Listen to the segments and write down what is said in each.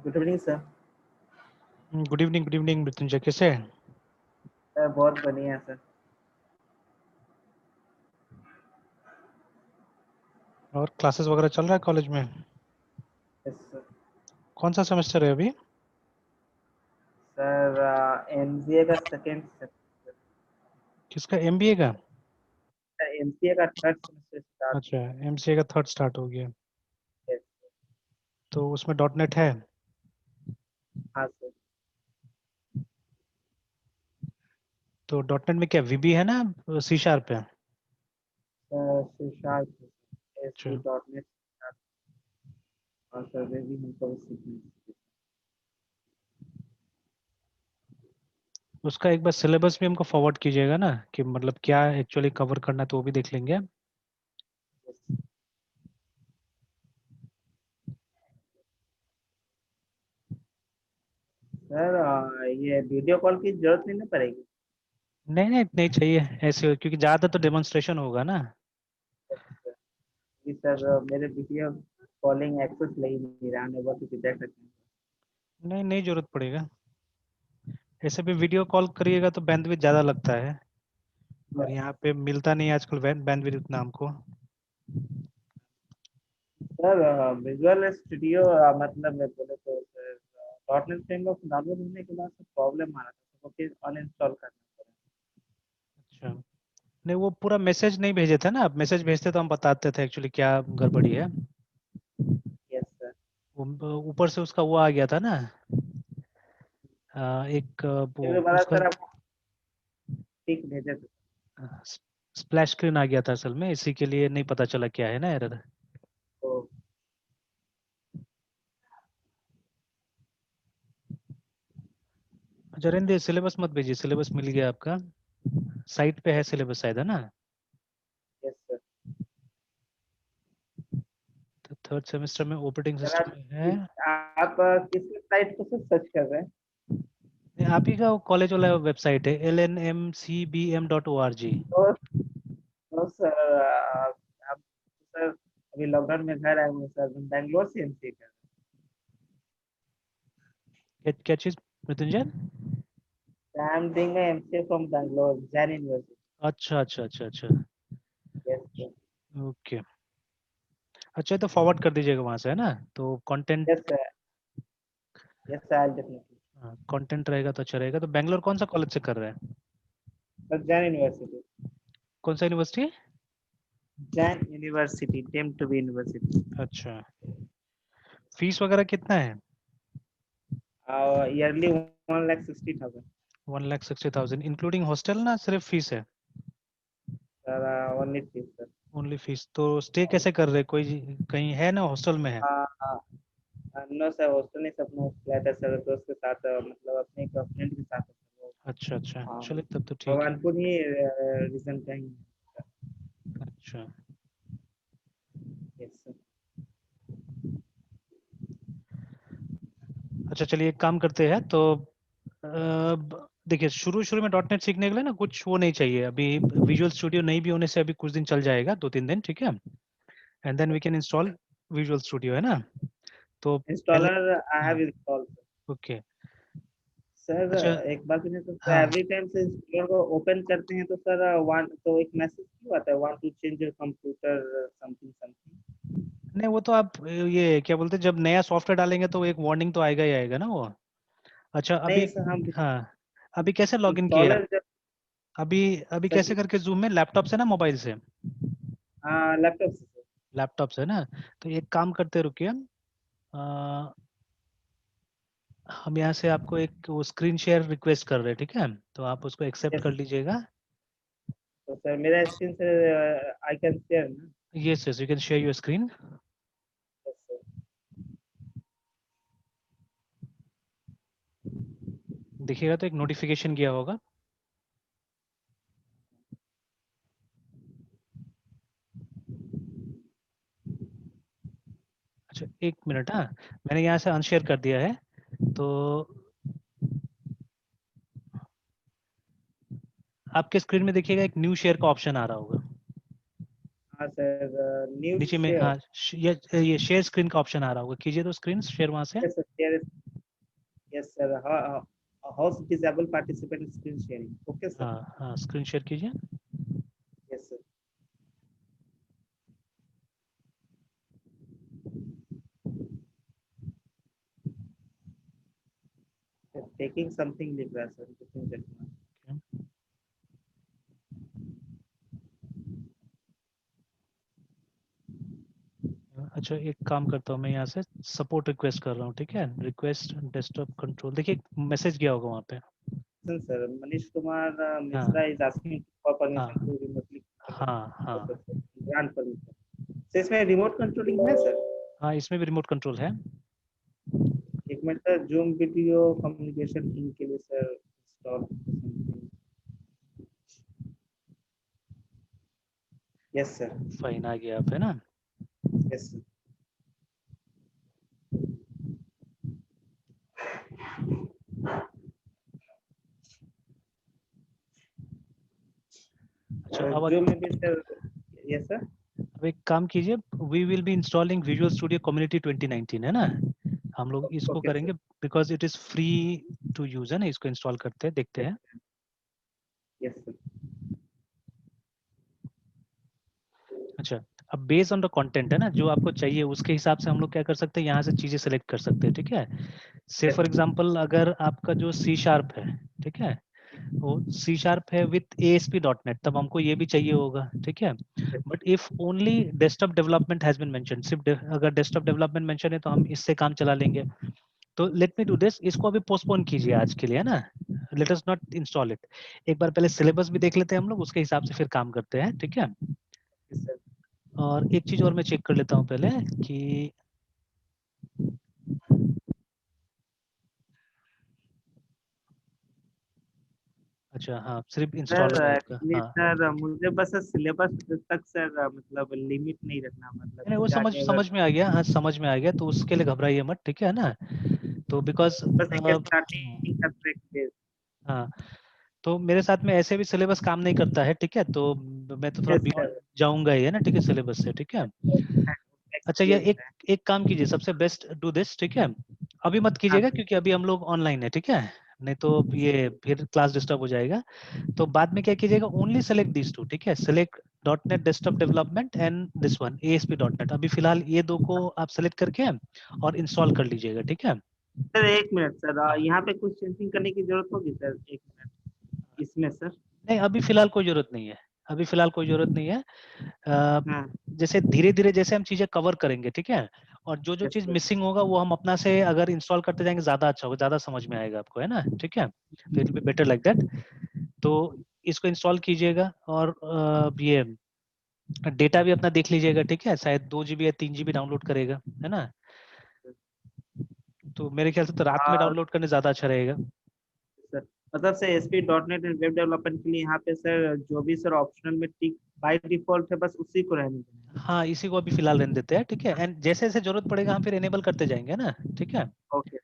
Good evening sir. Good evening Mrityunjay, कैसे हैं? Sir बहुत बढ़िया सर। और क्लासेस वगैरह चल रहा है कॉलेज में? Yes sir. कौन सा सेमेस्टर है अभी? सर एमसीए का सेकेंड सेमेस्टर। किसका, एमबीए का? एमसीए का थर्ड सेमेस्टर स्टार्ट। अच्छा, एमसीए का थर्ड स्टार्ट हो गया। यस। तो उसमें डॉट नेट है? हाँ सर। तो डॉट नेट में क्या वीबी है ना, सी शार्प है? सर सुशांत एस अच्छा, सी डॉट नेट और सर में भी हमको सीखना है। उसका एक बार सिलेबस भी हमको फॉरवर्ड कीजिएगा ना, कि मतलब क्या एक्चुअली कवर करना है, तो वो भी देख लेंगे। Yes। सर ये वीडियो कॉल की जरूरत नहीं ना पड़ेगी? नहीं नहीं नहीं चाहिए ऐसे, क्योंकि ज़्यादा तो डेमोन्स्ट्रेशन होगा ना। जी सर, मेरे वीडियो कॉलिंग एक्सेस ले ही नहीं रहा है, बहुत ही देख सकते हैं। नहीं नहीं जरूरत पड़ेगा। ऐसे भी वीडियो कॉल करिएगा तो बैंडविड्थ ज़्यादा लगता है, और यहाँ पे मिलता नहीं है आजकल बैंडविड्थ उतना हमको। सर विजुअल स्टूडियो मतलब मैं बोले तो sir dot net framework download होने के बाद प्रॉब्लम आ रहा था, तो फिर अनइंस्टॉल करना पड़ा। अच्छा, नहीं वो पूरा मैसेज नहीं भेजे थे ना, आप मैसेज भेजते तो हम बताते थे एक्चुअली क्या गड़बड़ी है। Yes sir. ऊपर से उसका वो आ गया था ना, एक वो फिर दोबारा उसका सर आपको ठीक भेजे थे। स्प्लैश स्क्रीन आ गया था असल में, इसी के लिए नहीं पता चला क्या है ना एरर। तो अच्छा रहने दे, सिलेबस मत भेजिए, सिलेबस मिल गया आपका, साइट पे है सिलेबस शायद, है ना? Yes sir. तो थर्ड सेमेस्टर में ऑपरेटिंग सर सिस्टम में है। आप किस साइट को सर सर्च कर रहे हैं? नहीं, आप ही का कॉलेज वाला वेबसाइट है lnmcbm.org। तो सर आप सर अभी लॉकडाउन में घर आए हुए हैं सर, हम बैंगलोर से एमसीए कर रहे क्या क्या चीज़ मृत्युंजय? हैं। I am doing MCA from Bangalore Jain university. अच्छा अच्छा अच्छा अच्छा। Yes sir. ओके। अच्छा, तो फॉरवर्ड कर दीजिएगा वहां से, है ना? तो yes content, sir. Yes sir, I definitely. Content रहेगा तो अच्छा रहेगा। तो बैंगलोर कौन सा कॉलेज से कर रहे हैं? Sir Jain university. कौन सा university? Jain university, deemed to be university. अच्छा, फीस वगैरह कितना है? ईयरली 1,60,000। 1,60,000 इंक्लूडिंग हॉस्टल ना, सिर्फ फीस है? Sir only fees sir. Only fees. तो स्टे कैसे कर रहे हैं? कोई कहीं है ना, हॉस्टल में है? नो सर, हॉस्टल नहीं सर, अपना फ्लैट है सर, दोस्त के साथ मतलब अपने एक फ्रेंड के साथ है सर वो। अच्छा अच्छा, हाँ, चलिए तब तो ठीक है। भगवानपुर ही रीजन का ही है। अच्छा यस सर। अच्छा, चलिए एक काम करते हैं तो देखिए, शुरू शुरू में डॉट नेट सीखने के लिए ना कुछ वो नहीं चाहिए अभी। विजुअल स्टूडियो नहीं भी होने से अभी कुछ दिन चल जाएगा, 2-3 दिन, ठीक है? And then we can install visual studio, है ना? तो पहले, इंस्टॉलर आई हाँ, have install sir. Okay. Sir अच्छा, एक बात पूछे तो हाँ, एवरी टाइम से इंस्टॉलर को ओपन करते हैं तो सर वन तो एक मैसेज क्यों आता है, want to change your computer something something? नहीं वो तो आप ये क्या बोलते हैं, जब नया सॉफ्टवेयर डालेंगे तो एक वार्निंग तो आएगा ही आएगा ना वो। अच्छा नहीं अभी, सर, हम हाँ, अभी कैसे लॉगिन किए आप? इंस्टॉलर जब अभी अभी सर कैसे करके, जूम में, लैपटॉप से ना, मोबाइल से? लैपटॉप से सर। लैपटॉप से ना? तो एक काम करते, रुकिए, हम यहाँ से आपको एक वो स्क्रीन शेयर रिक्वेस्ट कर रहे हैं, ठीक है? तो आप उसको एक्सेप्ट यस कर लीजिएगा। तो सर मेरा स्क्रीन से आई कैन शेयर ना? Yes yes, you can share your screen. Yes sir. देखिएगा तो एक नोटिफिकेशन गया होगा। अच्छा एक मिनट, हाँ, मैंने यहाँ से अनशेयर कर दिया है। तो आपके स्क्रीन में देखिएगा एक न्यू शेयर का ऑप्शन आ रहा होगा। हाँ सर, न्यू नीचे में शेयर। हाँ ये शेयर स्क्रीन का ऑप्शन आ रहा होगा, कीजिए तो स्क्रीन शेयर वहां से। Yes sir, share. Yes sir, house disable participant screen sharing. Okay sir. हाँ हाँ स्क्रीन शेयर कीजिए। Yes sir. टेकिंग समथिंग लिख रहा है सर, कुछ नहीं लिखना। अच्छा एक काम करता हूँ, मैं यहाँ से सपोर्ट रिक्वेस्ट कर रहा हूँ, ठीक है, रिक्वेस्ट डेस्कटॉप कंट्रोल, देखिए मैसेज गया होगा वहाँ पे। सर, मनीष कुमार हाँ Mishra is asking for permission हाँ टू रिमोटली। हाँ ओके हाँ सर, ग्रांट परमिशन। सर, इसमें रिमोट कंट्रोलिंग है सर? हाँ इसमें भी रिमोट कंट्रोल है। एक minute sir, Zoom video communication इनके लिए sir install. Yes sir. Fine आ गया आप है ना। Yes sir. अच्छा अब जूम में भी सर। Yes sir. अब एक काम कीजिए, we will be installing visual studio community 2019 है ना, हम लोग इसको ओके सर। करेंगे because it is free to use है ना, इसको इंस्टॉल करते हैं, देखते हैं। Yes sir. अच्छा अब बेस्ड ऑन द कंटेंट है ना, जो आपको चाहिए उसके हिसाब से हम लोग क्या कर सकते हैं, यहाँ से चीजें सेलेक्ट कर सकते हैं, ठीक है। से फॉर एग्जांपल अगर आपका जो सी शार्प है, ठीक है, वो सी शार्प है विथ ASP.NET, तब हमको ये भी चाहिए होगा, ठीक है। But if only desktop development has been mention, सिर्फ अगर डेस्कटॉप डेवलपमेंट मेंशन है तो हम इससे काम चला लेंगे। तो लेट मी डू दिस, इसको अभी पोस्टपोन कीजिए आज के लिए है ना, let us not install it. एक बार पहले सिलेबस भी देख लेते हैं हम लोग, उसके हिसाब से फिर काम करते हैं, ठीक है। सर। और एक चीज और मैं चेक कर लेता हूँ पहले कि अच्छा हाँ सिर्फ इंस्टॉलर सर है आपका, एक्चुअली हाँ। सर, मुझे बस सिलेबस तक सर, मतलब लिमिट नहीं रखना, मतलब नहीं वो इससे समझ आगे अगर समझ में आ गया, हाँ समझ में आ गया, तो उसके लिए घबराइए मत, ठीक है ना। तो बिकॉज बस एक स्टार्टिंग का ट्रैक दे। हाँ तो मेरे साथ में ऐसे भी सिलेबस काम नहीं करता है, ठीक है, तो मैं तो थोड़ा यस बियॉन्ड सर। जाऊंगा ही है ना, ठीक है, सिलेबस से, ठीक है। अच्छा ये एक्सपीरियंस एक है। एक काम कीजिए, सबसे बेस्ट डू दिस, ठीक है, अभी मत हाँ कीजिएगा सर। क्योंकि अभी हम लोग ऑनलाइन है, ठीक है, नहीं तो ये फिर क्लास डिस्टर्ब हो जाएगा। तो बाद में क्या कीजिएगा, ओनली सेलेक्ट दिस टू, ठीक है, select .NET desktop development and this one ASP.NET, अभी फिलहाल ये दो को आप सेलेक्ट करके और इंस्टॉल कर लीजिएगा, ठीक है। सर एक मिनट सर, हाँ यहाँ पे कुछ चेंजिंग करने की जरूरत होगी सर, एक मिनट इसमें सर। नहीं अभी फिलहाल कोई जरूरत नहीं है, अभी फिलहाल कोई जरूरत नहीं है। अ, हाँ। जैसे धीरे धीरे जैसे हम चीजें कवर करेंगे, ठीक है, और जो जो यस चीज सर। मिसिंग होगा वो हम अपना से अगर इंस्टॉल करते जाएंगे ज्यादा अच्छा होगा, ज्यादा समझ में आएगा आपको, है ना, ठीक है, तो it will be better like that. तो इसको इंस्टॉल कीजिएगा और ये डेटा भी अपना देख लीजिएगा, ठीक है, शायद 2 GB या 3 GB डाउनलोड करेगा, है ना, तो मेरे ख्याल से तो रात में हाँ डाउनलोड करने ज्यादा अच्छा रहेगा। सर, मतलब sir ASP.NET and web development के लिए यहाँ पे सर जो भी सर ऑप्शनल में टिक बाय डिफॉल्ट है, बस उसी को रहने देना है। हाँ इसी को अभी फिलहाल रहने देते हैं, ठीक है, एंड जैसे जैसे जरूरत पड़ेगा हम फिर एनेबल करते जाएंगे ना, ठीक है। ओके।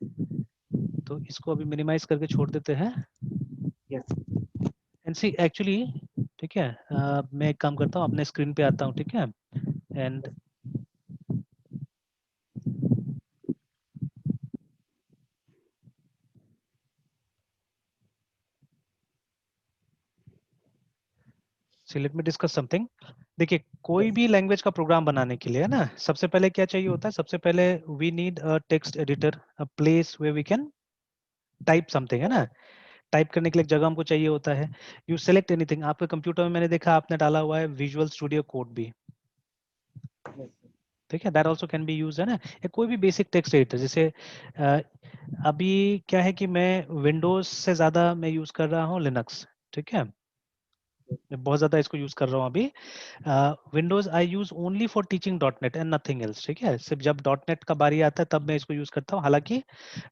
तो इसको अभी मिनिमाइज करके छोड़ देते हैं। यस। एंड सी एक्चुअली, ठीक है, मैं एक काम करता हूँ, अपने स्क्रीन पे आता हूँ, ठीक है, and see let me discuss something. देखिए कोई यस। भी लैंग्वेज का प्रोग्राम बनाने के लिए है ना, सबसे पहले क्या चाहिए होता है, सबसे पहले we need a text editor, a place where we can type something, है ना, टाइप करने के लिए एक जगह हमको चाहिए होता है। यू सेलेक्ट एनीथिंग, आपके कंप्यूटर में मैंने देखा आपने डाला हुआ है विजुअल स्टूडियो कोड भी, ठीक है, that also can be use है ना, या कोई भी बेसिक टेक्स्ट एडिटर, जैसे अ, अभी क्या है कि मैं विंडोज से ज्यादा मैं यूज कर रहा हूँ लिनक्स, ठीक है, मैं बहुत ज्यादा इसको यूज कर रहा हूँ अभी। Windows I use only for teaching .NET and nothing else, ठीक है, सिर्फ जब .NET का बारी आता है तब मैं इसको यूज करता हूँ, हालांकि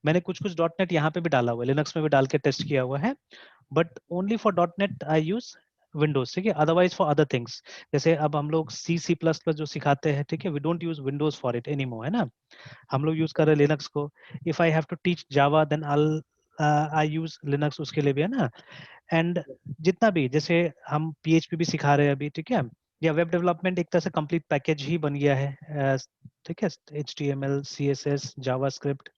मैंने कुछ कुछ .NET यहाँ पे भी डाला हुआ है, लिनक्स में भी डाल के टेस्ट किया हुआ है, but only for .NET I use Windows, ठीक है, अदरवाइज फॉर अदर थिंग्स, जैसे अब हम लोग C++ जो सिखाते हैं, ठीक है, we don't use Windows for it anymore, है ना, हम लोग यूज कर रहे हैं लिनक्स को। If I have to teach Java then I use Linux उसके लिए भी, है ना। एंड जितना भी जैसे हम PHP भी सिखा रहे हैं अभी, ठीक है, या वेब डेवलपमेंट एक तरह से कंप्लीट पैकेज ही बन गया है, ठीक है, HTML, CSS, जावास्क्रिप्ट।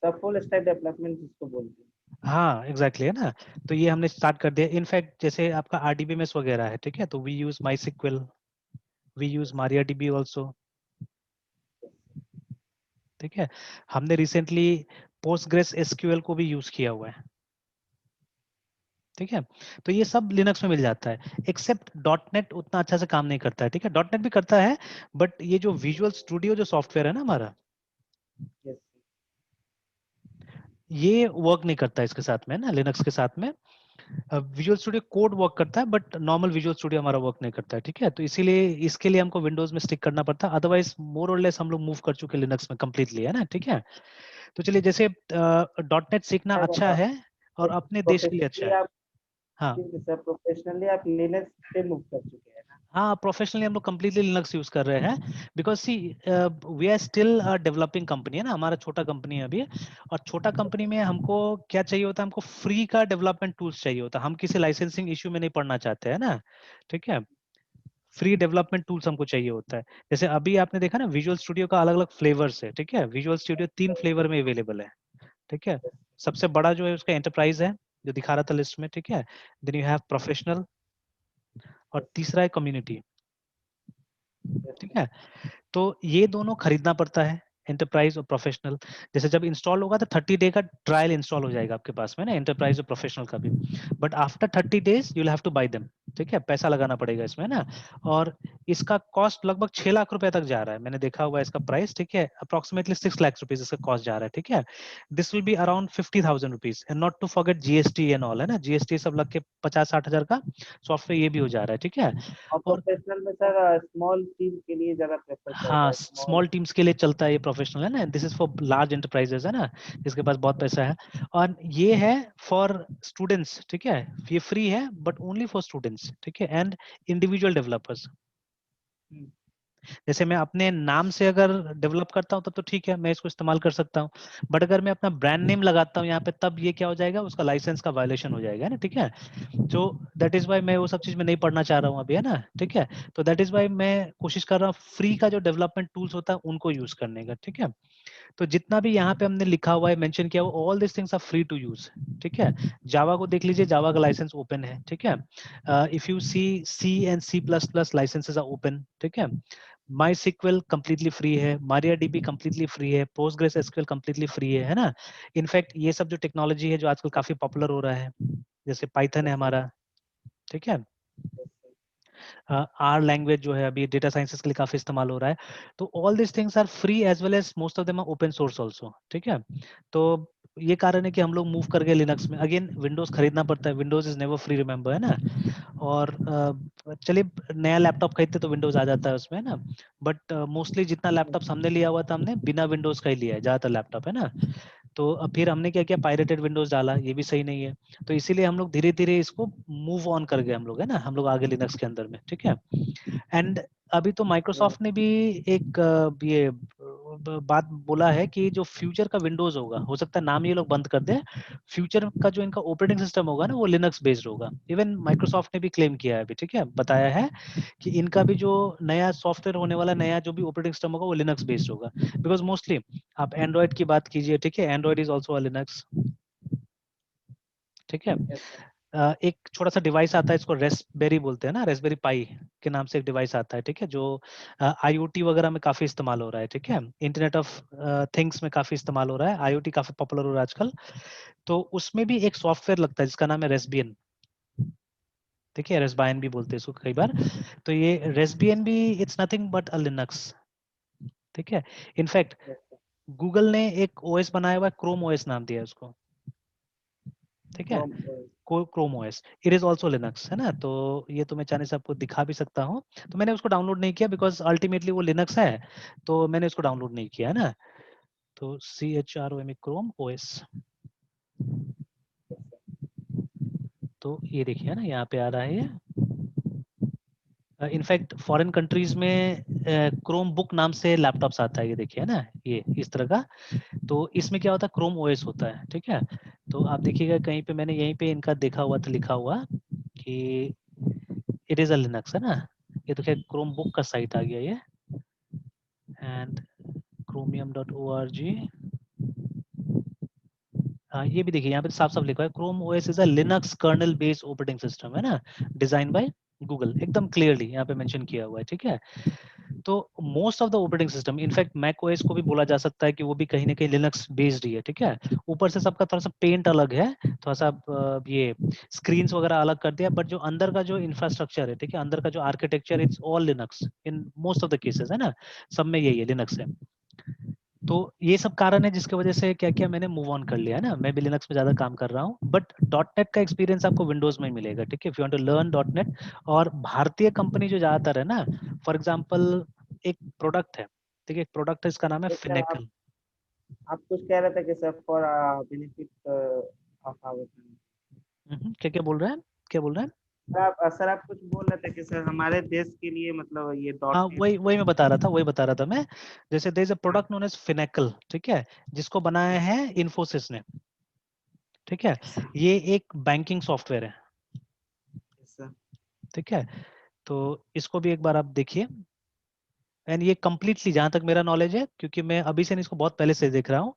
सब फुल स्टैक डेवलपमेंट जिसको बोलते हैं। हाँ एग्जैक्टली, है ना। तो ये हमने स्टार्ट कर दिया। इनफैक्ट जैसे आपका RDBMS वगैरह है, ठीक है, तो we use MySQL, we use MariaDB also, ठीक है। हमने रिसेंटली पोस्टग्रेस SQL को भी यूज किया हुआ है, ठीक है। तो ये सब लिनक्स में मिल जाता है, एक्सेप्ट .NET उतना अच्छा से काम नहीं करता है, ठीक है। .NEट भी करता है, बट ये जो विजुअल स्टूडियो जो सॉफ्टवेयर है ना हमारा, यस ये वर्क नहीं करता है इसके साथ में ना, लिनक्स के साथ में। विजुअल स्टूडियो कोड वर्क करता है, बट नॉर्मल विजुअल स्टूडियो हमारा वर्क नहीं करता है, ठीक है। तो इसीलिए इसके लिए हमको विंडोज में स्टिक करना पड़ता है, अदरवाइज मोर और लेस हम लोग मूव कर चुके लिनक्स में कंप्लीटली, है ना, ठीक है। तो चलिए, जैसे .NET सीखना अच्छा है और अपने देश के लिए अच्छा प्रोफेशनली है। आप, हाँ ठीक है सर, प्रोफेशनली आप लिनक्स पे मूव कर चुके हैं ना। हाँ, प्रोफेशनली हम लोग कम्प्लीटली लिनक्स यूज कर रहे हैं, because see we are still developing company, है ना, हमारा छोटा कंपनी है अभी। और छोटा कंपनी में हमको क्या चाहिए होता है, हमको फ्री का डेवलपमेंट टूल्स चाहिए होता है, हम किसी लाइसेंसिंग इश्यू में नहीं पड़ना चाहते हैं ना, ठीक है। फ्री डेवलपमेंट टूल्स हमको चाहिए होता है। जैसे अभी आपने देखा ना, विजुअल स्टूडियो का अलग अलग फ्लेवर्स है, ठीक है। विजुअल स्टूडियो 3 फ्लेवर में अवेलेबल है, ठीक है। सबसे बड़ा जो है उसका एंटरप्राइज है, जो दिखा रहा था लिस्ट में, ठीक है। देन यू हैव प्रोफेशनल, और तीसरा है कम्युनिटी, ठीक है। तो ये दोनों खरीदना पड़ता है, एंटरप्राइज और प्रोफेशनल। जैसे जब इंस्टॉल होगा तो 30 डे का ट्रायल इंस्टॉल हो जाएगा आपके पास में ना, एंटरप्राइज और प्रोफेशनल का भी। But after 30 days you will have to buy them, ठीक है, पैसा लगाना पड़ेगा इसमें ना। और इसका कॉस्ट लगभग 6 लाख रुपए तक जा रहा है, मैंने देखा हुआ है इसका प्राइस, ठीक है। अप्रोक्सीमेटली 6 लाख रुपीज इसका कॉस्ट जा रहा है, ठीक है। This will be around 50,000 rupees, and not to forget GST and all, है ना, GST सब लग के 50-60 हजार का सॉफ्टवेयर ये भी हो जा रहा है, ठीक है। और और प्रोफेशनल में सर स्मॉल टीम के लिए ज्यादा प्रेफर करता हाँ, है, स्मॉल। स्मॉल टीम्स के लिए चलता है ये, प्रोफेशनल, है ना। This is for large enterprises, है ना, जिसके पास बहुत पैसा है। और ये है फॉर स्टूडेंट्स, ठीक है। ये फ्री है, बट ओनली फॉर स्टूडेंट्स, ठीक है, एंड इंडिविजुअल डेवलपर्स। जैसे मैं अपने नाम से अगर डेवलप करता हूँ तब तो ठीक है, मैं इसको इस्तेमाल कर सकता हूँ। बट अगर मैं अपना ब्रांड नेम लगाता हूँ यहाँ पे, तब ये क्या हो जाएगा, उसका लाइसेंस का वायलेशन हो जाएगा ना, ठीक है। तो दैट इज वाई मैं वो सब चीज में नहीं पढ़ना चाह रहा हूँ अभी, है ना, ठीक है। तो दैट इज वाई मैं कोशिश कर रहा हूँ फ्री का जो डेवलपमेंट टूल्स होता है उनको यूज करने का, ठीक है। तो जितना भी यहाँ पे हमने लिखा हुआ है, मेंशन किया हुआ, all this things are free to use, ठीक है। जावा को देख लीजिए, जावा का लाइसेंस ओपन है, ठीक है। If you see C and C++ licenses are open, ठीक है। MySQL completely फ्री है, MariaDB completely फ्री है, PostgreSQL completely फ्री है ना। इनफैक्ट ये सब जो टेक्नोलॉजी है जो आजकल काफी पॉपुलर हो रहा है, जैसे पाइथन है हमारा, ठीक है। R लैंग्वेज जो है अभी डेटा साइंसेस के लिए काफी इस्तेमाल हो रहा है। तो all this things are free as well as most of them are open source also, ठीक है। तो ये कारण है कि हम लोग मूव कर गए लिनक्स में। अगेन विंडोज खरीदना पड़ता है, Windows is never free, remember, है ना। और चलिए, नया लैपटॉप खरीदते तो विंडोज आ जाता है उसमें, है ना। बट मोस्टली जितना लैपटॉप हमने लिया हुआ था, हमने बिना विंडोज का ही लिया है ज्यादातर लैपटॉप, है ना। तो अब फिर हमने क्या किया, पायरेटेड विंडोज डाला, ये भी सही नहीं है। तो इसीलिए हम लोग धीरे धीरे इसको मूव ऑन कर गए हम लोग, है ना, हम लोग आगे लिनक्स के अंदर में, ठीक है। एंड अभी तो माइक्रोसॉफ्ट ने भी एक ये बात बोला है कि जो फ्यूचर का विंडोज होगा, हो सकता है नाम ये लोग बंद कर दें, फ्यूचर का जो इनका ऑपरेटिंग सिस्टम होगा ना, वो लिनक्स बेस्ड होगा। इवन माइक्रोसॉफ्ट ने भी क्लेम किया है अभी, ठीक है, बताया है कि इनका भी जो नया सॉफ्टवेयर होने वाला, नया जो भी ऑपरेटिंग सिस्टम होगा, वो लिनक्स बेस्ड होगा। बिकॉज मोस्टली आप एंड्रॉइड की बात कीजिए, ठीक है, एंड्रॉइड इज ऑल्सो लिनक्स, ठीक है। एक छोटा सा डिवाइस आता है, इसको रेस्पबेरी बोलते हैं ना, रेस्पबेरी पाई के नाम से एक डिवाइस आता है, ठीक है, जो IoT वगैरह में काफी इस्तेमाल हो रहा है, ठीक है। इंटरनेट ऑफ थिंग्स में काफी इस्तेमाल हो रहा है, IoT काफी पॉपुलर हो रहा है आजकल। तो उसमें भी एक सॉफ्टवेयर लगता है जिसका नाम है रेस्बियन, ठीक है, रेस्बायन भी बोलते हैं इसको कई बार। तो ये रेस्बियन भी it's nothing but a Linux, ठीक है। इनफैक्ट गूगल ने एक OS बनाया हुआ है, क्रोम OS नाम दिया है उसको, ठीक है। Chrome OS, it is also Linux, है ना। तो ये तो मैं चाहने से आपको दिखा भी सकता हूँ। तो मैंने उसको डाउनलोड नहीं किया बिकॉज अल्टीमेटली वो लिनक्स है, तो मैंने उसको डाउनलोड नहीं किया, है ना। तो CHROM क्रोम OS, तो ये देखिए, है ना, यहाँ पे आ रहा है ये। इनफैक्ट फॉरेन कंट्रीज में क्रोम बुक नाम से लैपटॉप्स आता है, ये देखिए, है ना, ये इस तरह का। तो इसमें क्या होता है, क्रोम OS होता है, ठीक है। तो आप देखिएगा कहीं पे, मैंने यहीं पे इनका देखा हुआ था, लिखा हुआ कि इट इज अ लिनक्स है ना, ये तो खैर क्रोम बुक का साइट आ गया ये, एंड chromium.org। हाँ ये भी देखिए यहाँ पे साफ साफ लिखा है Chrome OS is a Linux kernel based operating system है ना, डिजाइन बाय गूगल, एकदम क्लियरली यहाँ पे मेंशन किया हुआ है, ठीक है। तो most of the operating system, in fact Mac OS को भी बोला जा सकता है कि वो भी कहीं ना कहीं लिनक्स बेस्ड ही है, ठीक है। ऊपर से सबका थोड़ा सा पेंट अलग है, थोड़ा सा ये स्क्रीन्स वगैरह अलग कर दिया, बट जो अंदर का जो इंफ्रास्ट्रक्चर है, ठीक है, अंदर का जो architecture, it's all Linux in most of the cases है ना, सब में यही है, लिनक्स है। तो ये सब कारण है जिसकी वजह से क्या क्या मैंने मूव ऑन कर लिया है ना, मैं भी लिनक्स में ज्यादा काम कर रहा हूँ, बट डॉट नेट का एक्सपीरियंस आपको विंडोज में ही मिलेगा, ठीक है, if you want to learn dot net. और भारतीय कंपनी जो ज्यादातर है ना, फॉर एग्जांपल एक प्रोडक्ट है, ठीक है, एक प्रोडक्ट है, इसका नाम है तो सर फिनेकल। आप कुछ कह रहे थे कि sir for benefit of our. क्या क्या बोल रहे हैं, क्या बोल रहे हैं? सर आप कुछ बोल रहे थे कि सर हमारे देश के लिए मतलब ये डॉट हाँ नेट। वही वही मैं बता रहा था, वही बता रहा था मैं। जैसे देयर इज अ हाँ प्रोडक्ट नोन एज फिनेकल, ठीक है, जिसको बनाया है इन्फोसिस ने, ठीक है। सर ये एक बैंकिंग सॉफ्टवेयर है, सर ठीक है। तो इसको भी एक बार आप देखिए, एंड ये कम्प्लीटली जहां तक मेरा नॉलेज है, क्योंकि मैं अभी से नहीं, इसको बहुत पहले से देख रहा हूँ।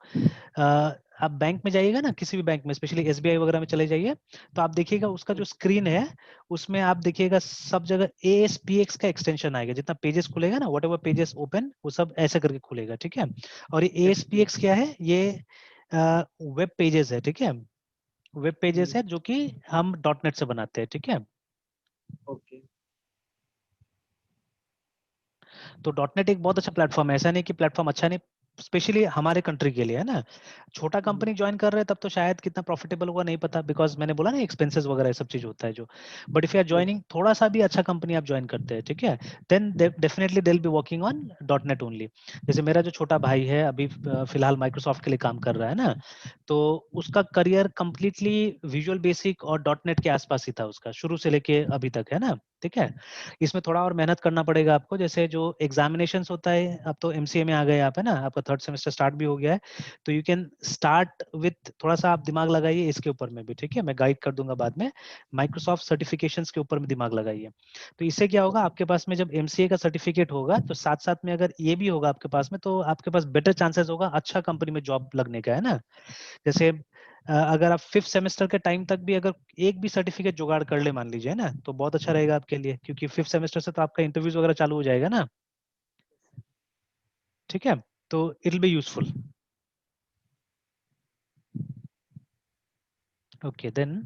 आप बैंक में जाइएगा ना, किसी भी बैंक में, स्पेशली एसबीआई वगैरह में चले जाइए, तो आप देखिएगा उसका जो स्क्रीन है, उसमें आप देखिएगा सब जगह ASPX का एक्सटेंशन आएगा, जितना पेजेस खुलेगा ना, वट एवर पेजेस ओपन, वो सब ऐसे करके खुलेगा, ठीक है। और ये ASPX क्या है, ये वेब पेजेस है, ठीक है, वेब पेजेस है जो कि हम डॉट नेट से बनाते हैं, ठीक है। ओके तो डॉट नेट एक बहुत अच्छा प्लेटफॉर्म है, ऐसा नहीं कि प्लेटफॉर्म अच्छा नहीं, स्पेशली हमारे कंट्री के लिए है ना। छोटा कंपनी ज्वाइन कर रहे हैं तब तो शायद कितना प्रॉफिटेबल होगा नहीं पता, बिकॉज मैंने बोला ना एक्सपेंसेस वगैरह ये सब चीज होता है जो। But if you are joining थोड़ा सा भी अच्छा कंपनी आप ज्वाइन करते हैं, ठीक है, then definitely they will be working on dot net only. जैसे मेरा जो छोटा भाई है अभी फिलहाल माइक्रोसॉफ्ट के लिए काम कर रहा है ना, तो उसका करियर कंप्लीटली विजुअल बेसिक और डॉट नेट के आसपास ही था उसका, शुरू से लेके अभी तक है ना, ठीक है। इसमें थोड़ा और मेहनत करना पड़ेगा आपको, जैसे जो एग्जामिनेशंस होता है, अब तो MCA में आ गए आप है ना, आपका 3rd सेमेस्टर स्टार्ट भी हो गया है, तो यू कैन स्टार्ट विथ थोड़ा सा आप दिमाग लगाइए इसके ऊपर में भी, ठीक है, मैं गाइड कर दूंगा बाद में। माइक्रोसॉफ्ट सर्टिफिकेशंस के ऊपर में दिमाग लगाइए, तो इससे क्या होगा, आपके पास में जब MCA का सर्टिफिकेट होगा, तो साथ साथ में अगर ये भी होगा आपके पास में, तो आपके पास बेटर चांसेस होगा अच्छा कंपनी में जॉब लगने का, है ना। जैसे अगर आप 5th सेमेस्टर के टाइम तक भी अगर एक भी सर्टिफिकेट जुगाड़ कर ले मान लीजिए ना, तो बहुत अच्छा रहेगा आपके लिए, क्योंकि 5th सेमेस्टर से तो आपका इंटरव्यूज वगैरह चालू हो जाएगा ना, ठीक है। तो it will be useful. Okay then,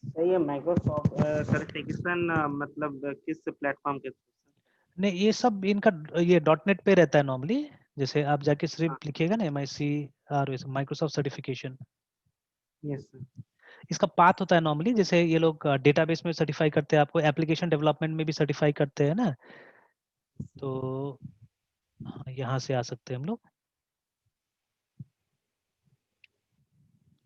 सही है। माइक्रोसॉफ्ट सर्टिफिकेशन मतलब किस प्लेटफॉर्म के थ्रू सर? नहीं ये सब इनका ये डॉट नेट पे रहता है नॉर्मली। जैसे आप जाके हाँ सिर्फ लिखिएगा ना MIC Microsoft certification, yes sir. इसका पाथ होता है नॉर्मली, जैसे ये लोग डेटाबेस में सर्टिफाई करते हैं आपको, एप्लीकेशन डेवलपमेंट में भी सर्टिफाई करते हैं ना, तो हाँ, यहाँ से आ सकते हैं हम लोग।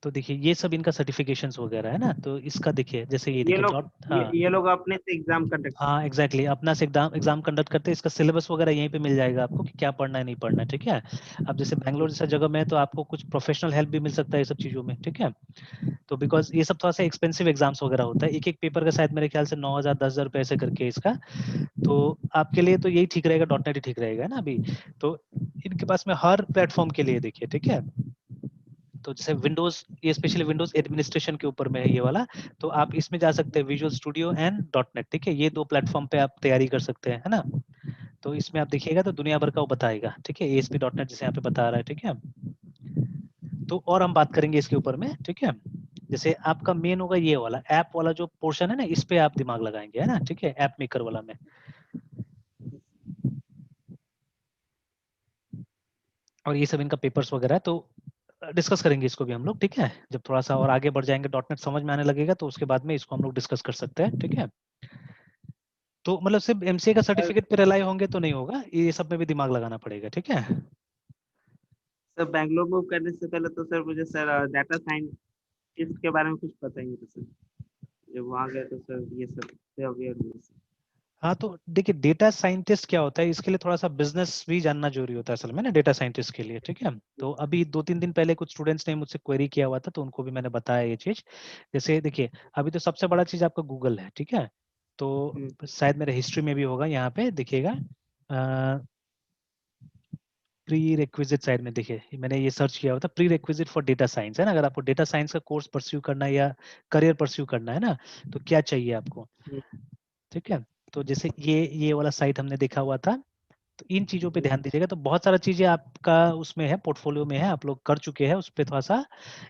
तो देखिए ये सब इनका सर्टिफिकेशंस वगैरह है ना, तो इसका देखिए जैसे ये ये देखिए लोग डॉट, हाँ ये लोग अपने से एग्जाम कंडक्ट हाँ करते एग्जैक्टली अपना से एग्जाम एग्जाम कंडक्ट करते हैं, इसका सिलेबस वगैरह यहीं पे मिल जाएगा आपको कि क्या पढ़ना है नहीं पढ़ना है, ठीक है। अब जैसे बैंगलोर जैसा जगह में है तो आपको कुछ प्रोफेशनल हेल्प भी मिल सकता है ये सब चीज़ों में, ठीक है। तो बिकॉज ये सब थोड़ा सा एक्सपेंसिव एग्जाम्स वगैरह होता है, एक एक पेपर का शायद मेरे ख्याल से 9,000 10,000 रुपए ऐसे करके इसका, तो आपके लिए तो यही ठीक रहेगा, डॉट नेट ही ठीक रहेगा ना अभी। तो इनके पास में हर प्लेटफॉर्म के लिए देखिए, ठीक है। तो जैसे विंडोज, ये स्पेशली विंडोज एडमिनिस्ट्रेशन के ऊपर में है ये वाला, तो आप इसमें जा सकते हैं visual studio and dot net, ठीक है, ये 2 प्लेटफॉर्म पे आप तैयारी कर सकते हैं, है ना। तो इसमें आप देखिएगा तो दुनिया भर का वो बताएगा, ठीक है, ASP.NET जैसे यहाँ पे बता रहा है, ठीक है। तो और हम बात करेंगे इसके ऊपर में, ठीक है। जैसे आपका मेन होगा ये वाला ऐप वाला जो पोर्शन है ना, इस पे आप दिमाग लगाएंगे, है ना, ठीक है, ऐप मेकर वाला में। और ये सब इनका पेपर्स वगैरह है, तो डिस्कस करेंगे इसको भी हम लोग, ठीक है, जब थोड़ा सा और आगे बढ़ जाएंगे, डॉट नेट समझ में आने लगेगा, तो उसके बाद में इसको हम लोग डिस्कस कर सकते हैं, ठीक है। तो मतलब सिर्फ MCA का सर। सर्टिफिकेट पे रिलाई होंगे तो नहीं होगा, ये सब में भी दिमाग लगाना पड़ेगा, ठीक है। सर बैंगलोर मूव करने से पहले तो सर मुझे सर डाटा साइंस इसके बारे में कुछ पता ही नहीं था सर। जब वहाँ गए तो सर ये सब से अवेयर हुए सर। हाँ तो देखिए डेटा साइंटिस्ट क्या होता है, इसके लिए थोड़ा सा बिजनेस भी जानना जरूरी होता है असल में ना डेटा साइंटिस्ट के लिए, ठीक है। तो अभी 2-3 दिन पहले कुछ स्टूडेंट्स ने मुझसे क्वेरी किया हुआ था, तो उनको भी मैंने बताया ये चीज। जैसे देखिए अभी तो सबसे बड़ा चीज आपका गूगल है, ठीक है। तो शायद मेरे हिस्ट्री में भी होगा, यहाँ पे देखिएगा प्री रिक्विजिट साइड में, देखिए मैंने ये सर्च किया हुआ था, pre requisite for data science, है ना। अगर आपको डेटा साइंस का कोर्स परस्यू करना है या करियर परस्यू करना है ना, तो क्या चाहिए आपको, ठीक है। तो जैसे ये वाला साइट हमने देखा हुआ था, तो इन चीजों पे ध्यान दीजिएगा। तो बहुत सारा चीजें आपका उसमें है, पोर्टफोलियो में है, आप लोग कर चुके हैं, उस पर थोड़ा सा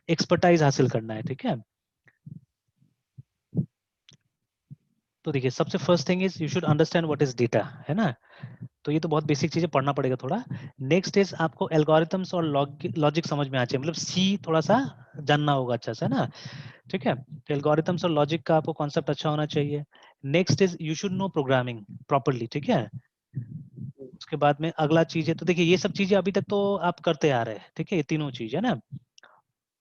एक्सपर्टाइज हासिल करना है, ठीक है। तो देखिए सबसे first thing is you should understand what is data, है ना। तो ये तो बहुत बेसिक चीजें पढ़ना पड़ेगा थोड़ा। नेक्स्ट इज आपको एल्गोरिथम्स और लॉजिक समझ में आना चाहिए, मतलब सी थोड़ा सा जानना होगा अच्छा से, है ना, ठीक है। तो एल्गोरिथम्स और लॉजिक का आपको कॉन्सेप्ट अच्छा होना चाहिए। Next is you should know programming properly, ठीक है। उसके बाद में अगला चीज है, तो देखिए ये सब चीजें अभी तक तो आप करते आ रहे हैं, ठीक है, ये तीनों चीज है ना।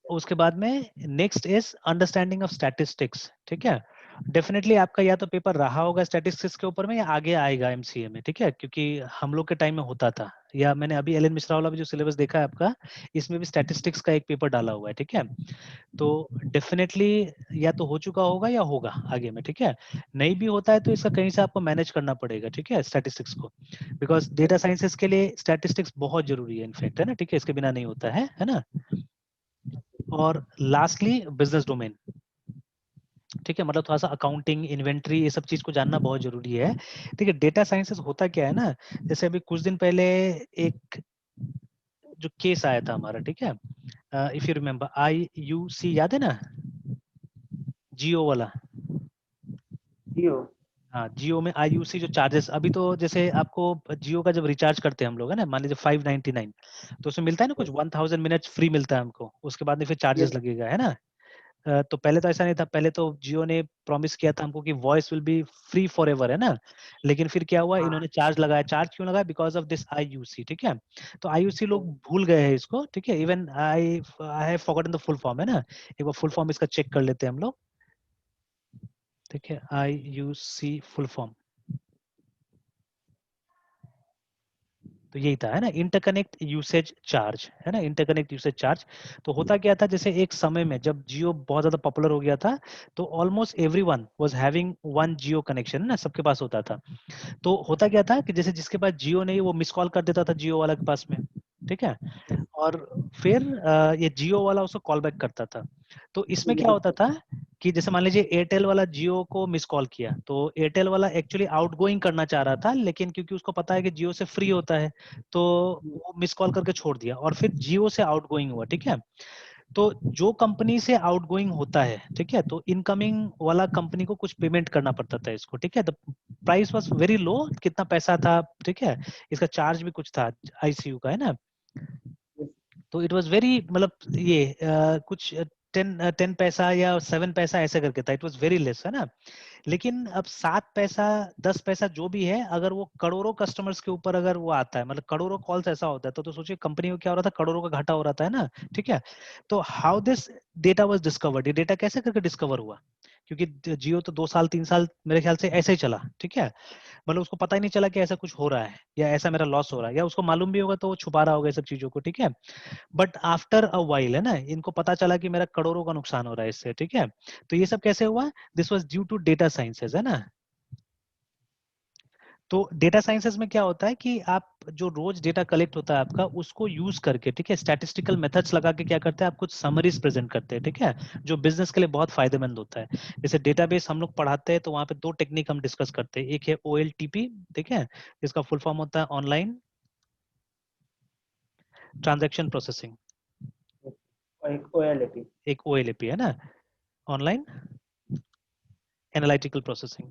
उसके बाद में next is understanding of statistics, ठीक है। डेफिनेटली आपका या तो पेपर रहा होगा स्टैटिस्टिक्स के ऊपर में, या आगे आएगा एमसीए में, ठीक है, क्योंकि हम लोग के टाइम में होता था, या मैंने अभी एलन मिश्रा वाला भी जो सिलेबस देखा है आपका, इसमें भी स्टैटिस्टिक्स का एक पेपर डाला हुआ है, ठीक है। तो डेफिनेटली या तो हो चुका होगा या होगा आगे में, ठीक है। नहीं भी होता है तो इसका कहीं से आपको मैनेज करना पड़ेगा, ठीक है, स्टैटिस्टिक्स को, बिकॉज डेटा साइंसेस के लिए स्टैटिस्टिक्स बहुत जरूरी है इनफैक्ट, है ना, ठीक है, इसके बिना नहीं होता है ना। और लास्टली बिजनेस डोमेन, ठीक है, मतलब थोड़ा सा अकाउंटिंग, इन्वेंट्री, ये सब चीज को जानना बहुत जरूरी है। ठीक है, डेटा साइंसेस होता क्या है ना, जैसे अभी कुछ दिन पहले एक जो केस आया था हमारा, ठीक है, इफ यू रिमेम्बर IUC, याद है ना, जियो वाला। जियो। हाँ, जियो में IUC जो चार्जेस, अभी तो जैसे आपको जियो का जब रिचार्ज करते हैं हम लोग, है ना, मान लीजिए 599, तो उसमें मिलता है ना कुछ 1000 मिनट फ्री मिलता है हमको, उसके बाद में फिर चार्जेस यस। लगेगा, है ना। तो पहले तो ऐसा नहीं था, पहले तो जियो ने प्रॉमिस किया था हमको कि voice will be free for ever, है ना। लेकिन फिर क्या हुआ, हाँ। इन्होंने चार्ज लगाया। चार्ज क्यों लगाया? बिकॉज ऑफ दिस IUC, ठीक है। तो IUC लोग भूल गए हैं इसको, ठीक है। Even I I have forgotten the full form, है ना। एक बार फुल फॉर्म इसका चेक कर लेते हैं हम लोग, ठीक है। IUC फुल फॉर्म तो यही था, है ना, इंटरकनेक्ट यूसेज चार्ज, है ना, इंटरकनेक्ट यूसेज चार्ज। तो होता क्या था, जैसे एक समय में जब जियो बहुत ज्यादा पॉपुलर हो गया था, तो almost everyone was having one Jio connection, ना, सबके पास होता था। तो होता क्या था कि जैसे जिसके पास जियो नहीं, वो मिस कॉल कर देता था जियो वाला के पास में, ठीक है। और फिर ये जियो वाला उसको कॉल बैक करता था। तो इसमें क्या होता था कि जैसे मान लीजिए एयरटेल वाला जियो को मिस कॉल किया, तो एयरटेल वाला एक्चुअली आउटगोइंग करना चाह रहा था, लेकिन क्योंकि उसको पता है कि जियो से फ्री होता है, तो वो मिस कॉल करके छोड़ दिया, और फिर जियो से आउटगोइंग हुआ, ठीक है। तो जो कंपनी से आउटगोइंग होता है, ठीक है, तो इनकमिंग वाला कंपनी को कुछ पेमेंट करना पड़ता था इसको, ठीक है। The price was very low, कितना पैसा था, ठीक है, इसका चार्ज भी कुछ था ICU का, है ना। तो इट वाज वेरी, मतलब ये कुछ 10 पैसा या 7 पैसा ऐसे करके था, इट वाज वेरी लेस, है ना। लेकिन अब 7 पैसा 10 पैसा जो भी है, अगर वो करोड़ों कस्टमर्स के ऊपर अगर वो आता है, मतलब करोड़ों कॉल्स ऐसा होता है, तो सोचिए कंपनी को क्या हो रहा था, करोड़ों का घाटा हो रहा था, है ना, ठीक है। तो how this data was discovered, ये डेटा कैसे करके डिस्कवर हुआ, क्योंकि जियो तो 2 साल 3 साल मेरे ख्याल से ऐसे ही चला, ठीक है। मतलब उसको पता ही नहीं चला कि ऐसा कुछ हो रहा है, या ऐसा मेरा लॉस हो रहा है, या उसको मालूम भी होगा तो वो छुपा रहा होगा ये सब चीजों को, ठीक है। बट आफ्टर अ वाइल, है ना, इनको पता चला कि मेरा करोड़ों का नुकसान हो रहा है इससे, ठीक है। तो ये सब कैसे हुआ? This was due to data sciences, है ना। तो डेटा साइंसेस में क्या होता है कि आप जो रोज डेटा कलेक्ट होता है आपका, उसको यूज करके, ठीक है, स्टैटिस्टिकल मेथड्स लगा के क्या करते हैं, आप कुछ समरीज प्रेजेंट करते हैं, ठीक है, जो बिजनेस के लिए बहुत फायदेमंद होता है। जैसे डेटाबेस हम लोग पढ़ाते हैं, तो वहां पे 2 टेक्निक हम डिस्कस करते हैं। एक है OLTP, ठीक है, इसका फुल फॉर्म होता है ऑनलाइन ट्रांजैक्शन प्रोसेसिंग। एक OLAP। एक OLAP, है ना, ऑनलाइन एनालिटिकल प्रोसेसिंग।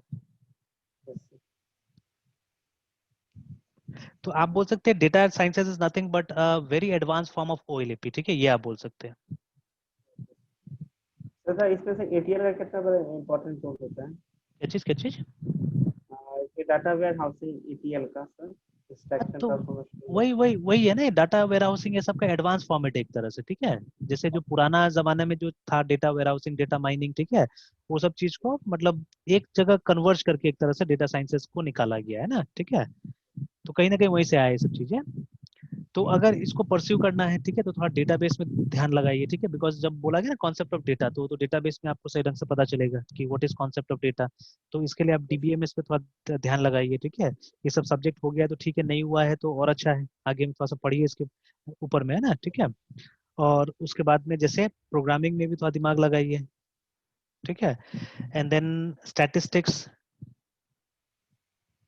तो आप बोल सकते हैं data sciences is nothing but a very advance form of OLAP, ठीक है, ये आप बोल सकते हैं। तो सर इसमें से ATL का कितना बड़ा इम्पोर्टेंट रोल होता है? क्या चीज, क्या चीज? ये डाटा वेयर हाउसिंग ETL का सर। एक्सट्रैक्शन तो ट्रांसफॉर्मेशन। वही है ना, डाटा वेयर हाउसिंग ये सबका एडवांस फॉर्मेट एक तरह से, ठीक है। जैसे जो पुराना जमाने में जो था data warehousing, data mining, ठीक है, वो सब चीज को मतलब एक जगह कन्वर्ज करके एक तरह से डेटा साइंसेस को निकाला गया है ना, ठीक है। तो कहीं ना कहीं वहीं से आया ये सब चीजें। तो अगर इसको परस्यू करना है, ठीक है, तो थोड़ा डेटाबेस में ध्यान लगाइए, ठीक है, बिकॉज जब बोला गया ना कॉन्सेप्ट ऑफ डेटा, तो डेटाबेस में आपको सही ढंग से पता चलेगा कि what is concept of data. तो इसके लिए आप डीबीएमएस पे थोड़ा ध्यान लगाइए, ठीक है। ये सब सब्जेक्ट हो गया तो ठीक है, नहीं हुआ है तो और अच्छा है, आगे में थोड़ा सा पढ़िए इसके ऊपर में, है ना, ठीक है। और उसके बाद में जैसे प्रोग्रामिंग में भी थोड़ा दिमाग लगाइए, ठीक है। एंड देन स्टैटिस्टिक्स,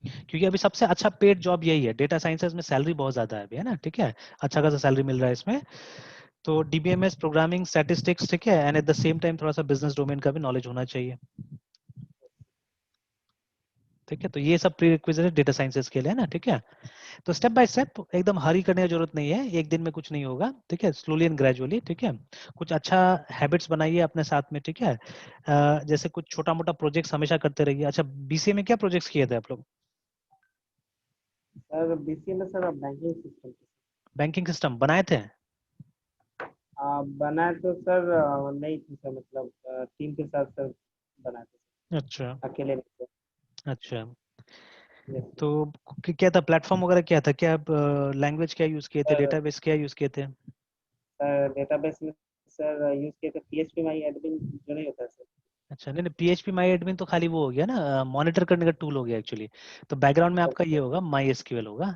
क्योंकि अभी सबसे अच्छा पेड जॉब यही है डेटा साइंसेस में, सैलरी बहुत ज्यादा है अभी, है ना, ठीक है, अच्छा खासा सैलरी मिल रहा है इसमें। तो डीबीएमएस, प्रोग्रामिंग, स्टैटिस्टिक्स, ठीक है, and at the same time थोड़ा सा बिजनेस डोमेन का भी नॉलेज होना चाहिए, ठीक है। तो ये सब प्री रिक्विजिट है डेटा साइंसेस के लिए, है ना, ठीक है। तो स्टेप बाय स्टेप, एकदम हरी करने की जरूरत नहीं है, एक दिन में कुछ नहीं होगा, ठीक है, स्लोली एंड ग्रेजुअली, ठीक है। कुछ अच्छा हैबिट्स बनाइए अपने साथ में, ठीक है। जैसे कुछ छोटा मोटा प्रोजेक्ट्स हमेशा करते रहिए। अच्छा, बीसीए में क्या प्रोजेक्ट्स किए थे आप लोग? सर बीसीए में sir banking system banking system बनाए थे? बनाए तो सर नहीं थी सर, मतलब टीम के साथ सर बनाए थे, अच्छा। अकेले नहीं अच्छा, थे। तो क्या था प्लेटफॉर्म वगैरह, क्या था, क्या लैंग्वेज क्या यूज किए थे, सर डेटाबेस क्या यूज किए थे? सर डेटाबेस में सर यूज किए थे पीएचपी माई एडमिन, जो नहीं होता है सर। अच्छा, नहीं नहीं, पीएचपी माई एडमिन तो खाली वो हो गया ना, मॉनिटर करने का टूल हो गया एक्चुअली। तो बैकग्राउंड में आपका ये होगा माई एसक्यूएल होगा। और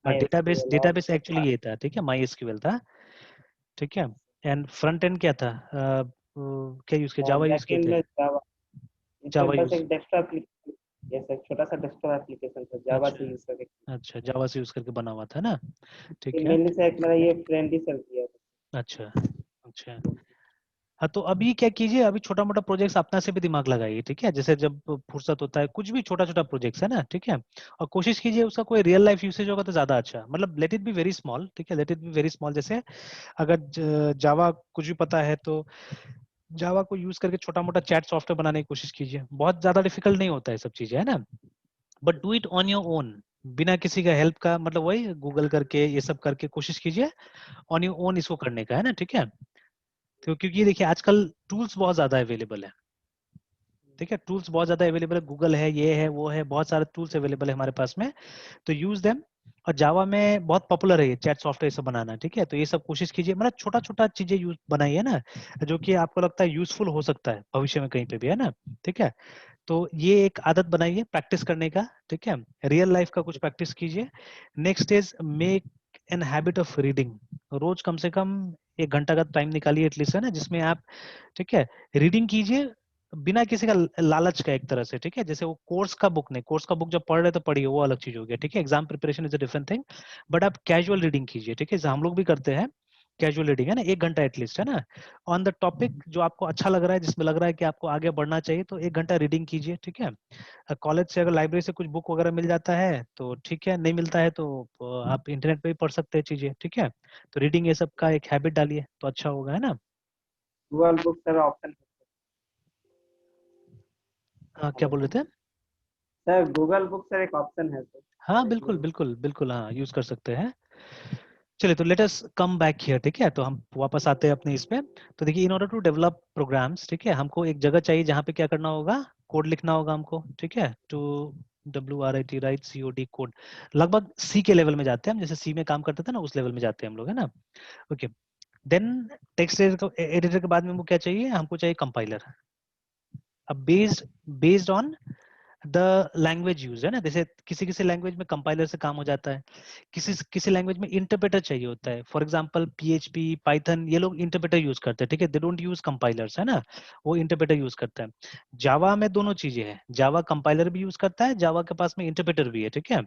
माई डेटाबेस एसक्यूएल और डेटाबेस एक्चुअली ये था, ठीक है, माई एसक्यूएल था, ठीक है। एंड फ्रंट एंड क्या था, क्या यूज किया, और जावा यूज किए बैकएंड थे? में जावा। इसमें जावा बस यूज। एक डेस्कटॉप एप्लीकेशन, यस एक छोटा सा डेस्कटॉप एप्लीकेशन था जावा अच्छा। से यूज करके। अच्छा, जावा से यूज करके बना हुआ था ना, ठीक है। मेनली से एक मेरा ये फ्रेंड ही सर किया अच्छा। अच्छा, हाँ, तो अभी क्या कीजिए, अभी छोटा मोटा प्रोजेक्ट्स अपना से भी दिमाग लगाइए, ठीक है, जैसे जब फुर्सत होता है कुछ भी छोटा छोटा प्रोजेक्ट्स है ना, ठीक है। और कोशिश कीजिए उसका कोई रियल लाइफ यूसेज होगा तो ज्यादा अच्छा, मतलब let it be very small, ठीक है, let it be very small. जैसे अगर जावा कुछ भी पता है तो जावा को यूज करके छोटा मोटा चैट सॉफ्टवेयर बनाने की कोशिश कीजिए, बहुत ज्यादा डिफिकल्ट नहीं होता है सब चीजें, है ना। But do it on your own, बिना किसी का हेल्प का, मतलब वही गूगल करके ये सब करके कोशिश कीजिए ऑन योर ओन इसको करने का, है ना, ठीक है। तो क्योंकि देखिए आजकल टूल्स बहुत ज्यादा अवेलेबल है, ठीक है, टूल्स बहुत ज्यादा अवेलेबल है, गूगल है, ये है, वो है, बहुत सारे टूल्स अवेलेबल है हमारे पास में, तो यूज देम। और जावा में बहुत पॉपुलर है ये चैट सॉफ्टवेयर सब बनाना, ठीक है, तो ये सब कोशिश कीजिए, मतलब छोटा छोटा चीजें यूज बनाइए ना, जो कि आपको लगता है यूजफुल हो सकता है भविष्य में कहीं पे भी, है ना, ठीक है। तो ये एक आदत बनाइए प्रैक्टिस करने का, ठीक है, रियल लाइफ का कुछ प्रैक्टिस कीजिए। Next is make an habit of reading, रोज कम से कम 1 घंटा का टाइम निकालिए एटलीस्ट, है ना, जिसमें आप, ठीक है, रीडिंग कीजिए बिना किसी का लालच का एक तरह से, ठीक है। जैसे वो कोर्स का बुक नहीं, कोर्स का बुक जब पढ़ रहे तो पढ़िए, वो अलग चीज हो गया, ठीक है, exam preparation is a different thing. But आप कैजुअल रीडिंग कीजिए, ठीक है, जैसे हम लोग भी करते हैं कैजुअल रीडिंग, है ना, 1 घंटा एटलीस्ट, है ना, ऑन द टॉपिक जो आपको अच्छा लग रहा है, जिसमें लग रहा है कि आपको आगे बढ़ना चाहिए, तो 1 घंटा रीडिंग कीजिए, ठीक है। कॉलेज से अगर लाइब्रेरी से कुछ बुक वगैरह मिल जाता है तो ठीक है, नहीं मिलता है तो आप इंटरनेट पे भी पढ़ सकते हैं चीजें, ठीक है। तो रीडिंग ये सब का एक हैबिट डालिए तो अच्छा होगा, है ना। Google book sir option. क्या हेलो बोल रहे थे? सर, गूगल बुक सर एक ऑप्शन है सर हाँ देखने बिल्कुल में। बिल्कुल बिल्कुल, हाँ यूज कर सकते हैं। चलिए, तो let us come back here, ठीक है, तो हम वापस आते हैं अपने इसमें। तो देखिए, in order to develop programs, ठीक है, हमको एक जगह चाहिए जहाँ पे क्या करना होगा, कोड लिखना होगा हमको, ठीक है, to WRIT write COD code, लगभग सी के लेवल में जाते हैं हम, जैसे सी में काम करते थे ना उस लेवल में जाते हैं हम लोग, है ना। ओके, देन टेक्स्ट एडिटर के बाद में हमको क्या चाहिए, हमको चाहिए कंपाइलर। अब based based on the language use, है ना, जैसे किसी किसी लैंग्वेज में कंपाइलर से काम हो जाता है, किसी किसी लैंग्वेज में इंटरप्रेटर चाहिए होता है, फॉर एग्जांपल PHP, पाइथन, ये लोग इंटरप्रेटर यूज करते हैं, ठीक है, दे डोंट यूज कंपाइलर्स, है ना, वो इंटरप्रेटर यूज करते हैं। जावा में दोनों चीजें हैं, जावा कंपाइलर भी यूज करता है, जावा के पास में इंटरप्रेटर भी है, ठीक है।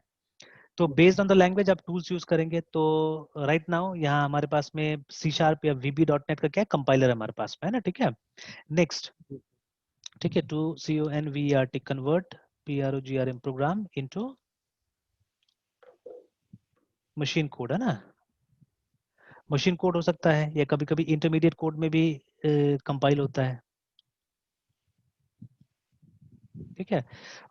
तो बेस्ड ऑन द लैंग्वेज आप टूल्स यूज करेंगे, तो राइट नाउ यहाँ हमारे पास में C# या VB.NET का क्या कंपाइलर है हमारे पास में, है ना, ठीक है। नेक्स्ट, ठीक है, to CONVERT convert PROGRAM program into machine code, है ना, मशीन कोड हो सकता है या कभी कभी इंटरमीडिएट कोड में भी कंपाइल होता है। ठीक है।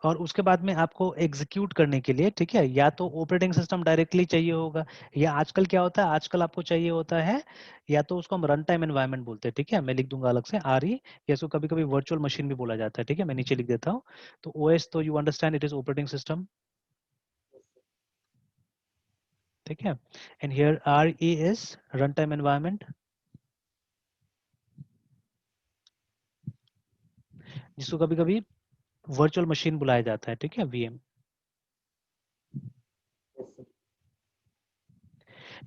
और उसके बाद में आपको एग्जीक्यूट करने के लिए, ठीक है, या तो ऑपरेटिंग सिस्टम डायरेक्टली चाहिए होगा, या आजकल क्या होता है, आजकल आपको चाहिए होता है या तो उसको हम रन टाइम एनवायरनमेंट बोलते हैं, ठीक है, मैं लिख दूंगा अलग से RE, या इसको कभी कभी वर्चुअल मशीन भी बोला जाता है, ठीक है, मैं नीचे लिख देता हूँ। तो OS तो you understand it is operating system, ठीक है, and here RE is run time environment, जिसको कभी कभी वर्चुअल मशीन बुलाया जाता है, ठीक है, VM। Yes, sir.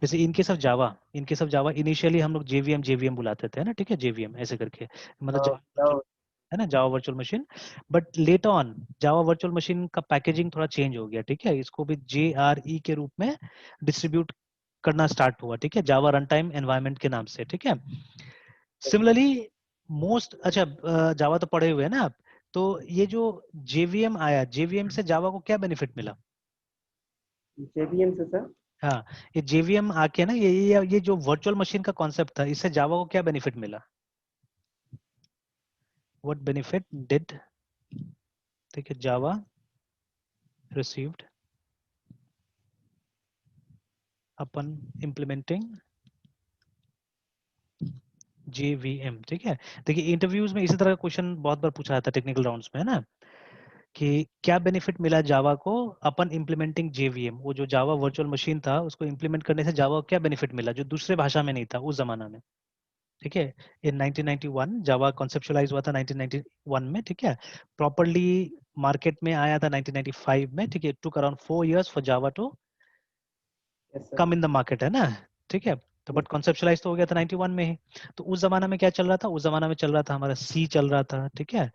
जैसे इनकेस ऑफ जावा इनिशियली हम लोग JVM बुलाते थे ना, ठीक है, JVM ऐसे करके, मतलब So, है ना, Java virtual machine. But later on Java virtual machine का पैकेजिंग थोड़ा चेंज हो गया, ठीक है, इसको भी JRE के रूप में डिस्ट्रीब्यूट करना स्टार्ट हुआ, ठीक है, जावा रन टाइम एनवायरनमेंट के नाम से, ठीक है। सिमिलरली मोस्ट, अच्छा जावा तो पढ़े हुए हैं ना आप, तो ये जो JVM आया, JVM से जावा को क्या बेनिफिट मिला? JVM से सर, हाँ, ये JVM आके ना, ये जो वर्चुअल मशीन का कॉन्सेप्ट था, इससे जावा को क्या बेनिफिट मिला? व्हाट बेनिफिट डिड, ठीक है, जावा रिसीव्ड अपन इम्प्लीमेंटिंग JVM, ठीक है। देखिए इंटरव्यूज में इसी तरह का क्वेश्चन बहुत बार पूछा जाता है टेक्निकल राउंड्स में, है ना, कि क्या बेनिफिट मिला जावा को अपन इम्प्लीमेंटिंग JVM, वो जो जावा वर्चुअल मशीन था उसको इम्प्लीमेंट करने से जावा को क्या बेनिफिट मिला जो दूसरे भाषा में नहीं था उस जमाना में, ठीक है। इन 1991 जावा कॉन्सेप्चुअलाइज हुआ था 1991 में, ठीक है, प्रॉपरली मार्केट में आया था 1995 में, ठीक है, took around 4 years for Java to yes sir, come in the market, है ना, ठीक है। तो बट कॉन्सेप्चुअलाइज तो हो गया था 91 में ही। तो उस जमाना में क्या चल रहा था, उस जमाना में चल रहा था हमारा C चल रहा था, ठीक है,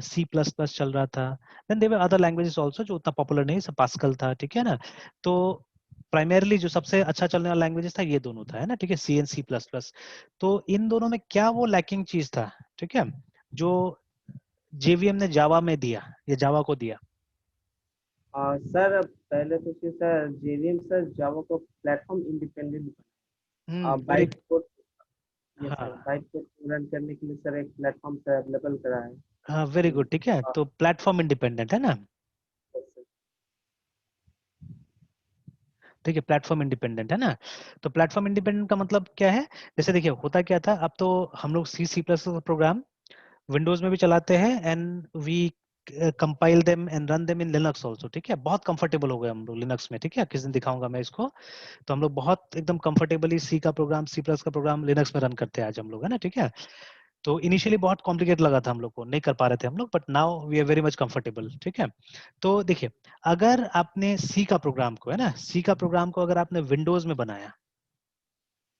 C++ चल रहा था, then there were other languages also जो उतना पॉपुलर नहीं, सब पास्कल था, ठीक है ना। तो प्राइमरली जो सबसे अच्छा चलने वाला लैंग्वेजेस था ये दोनों था, है ना, ठीक है, C एंड C++। तो इन दोनों में क्या वो लैकिंग चीज था, ठीक है, जो JVM ने जावा में दिया, ये जावा को दिया? सर पहले तो कि सर JVM सर जावा को platform independent very, byte code, yes sir, हाँ बाइट कोड रन करने के लिए सर एक प्लेटफॉर्म सर अवेलेबल करा है। हाँ, वेरी गुड, ठीक है, तो प्लेटफॉर्म इंडिपेंडेंट है ना, Yes, sir. ठीक है, प्लेटफॉर्म इंडिपेंडेंट है ना। तो प्लेटफॉर्म इंडिपेंडेंट का मतलब क्या है, जैसे देखिए होता क्या था, अब तो हम लोग C++ प्रोग्राम विंडोज में भी चलाते हैं, and we compile them and run them in Linux also, ठीक है, बहुत कंफर्टेबल हो गए हम लोग लिनक्स में, ठीक है, किस दिन दिखाऊंगा मैं इसको। तो हम लोग बहुत एकदम कंफर्टेबली C++ का प्रोग्राम लिनक्स में रन करते हैं आज हम लोग, है ना, ठीक है। तो इनिशियली बहुत कॉम्प्लिकेट लगा था हम लोग को, नहीं कर पा रहे थे हम लोग, but now we are very much comfortable, ठीक है। तो देखिए अगर आपने सी का प्रोग्राम को, है ना, सी का प्रोग्राम को अगर आपने विंडोज में बनाया,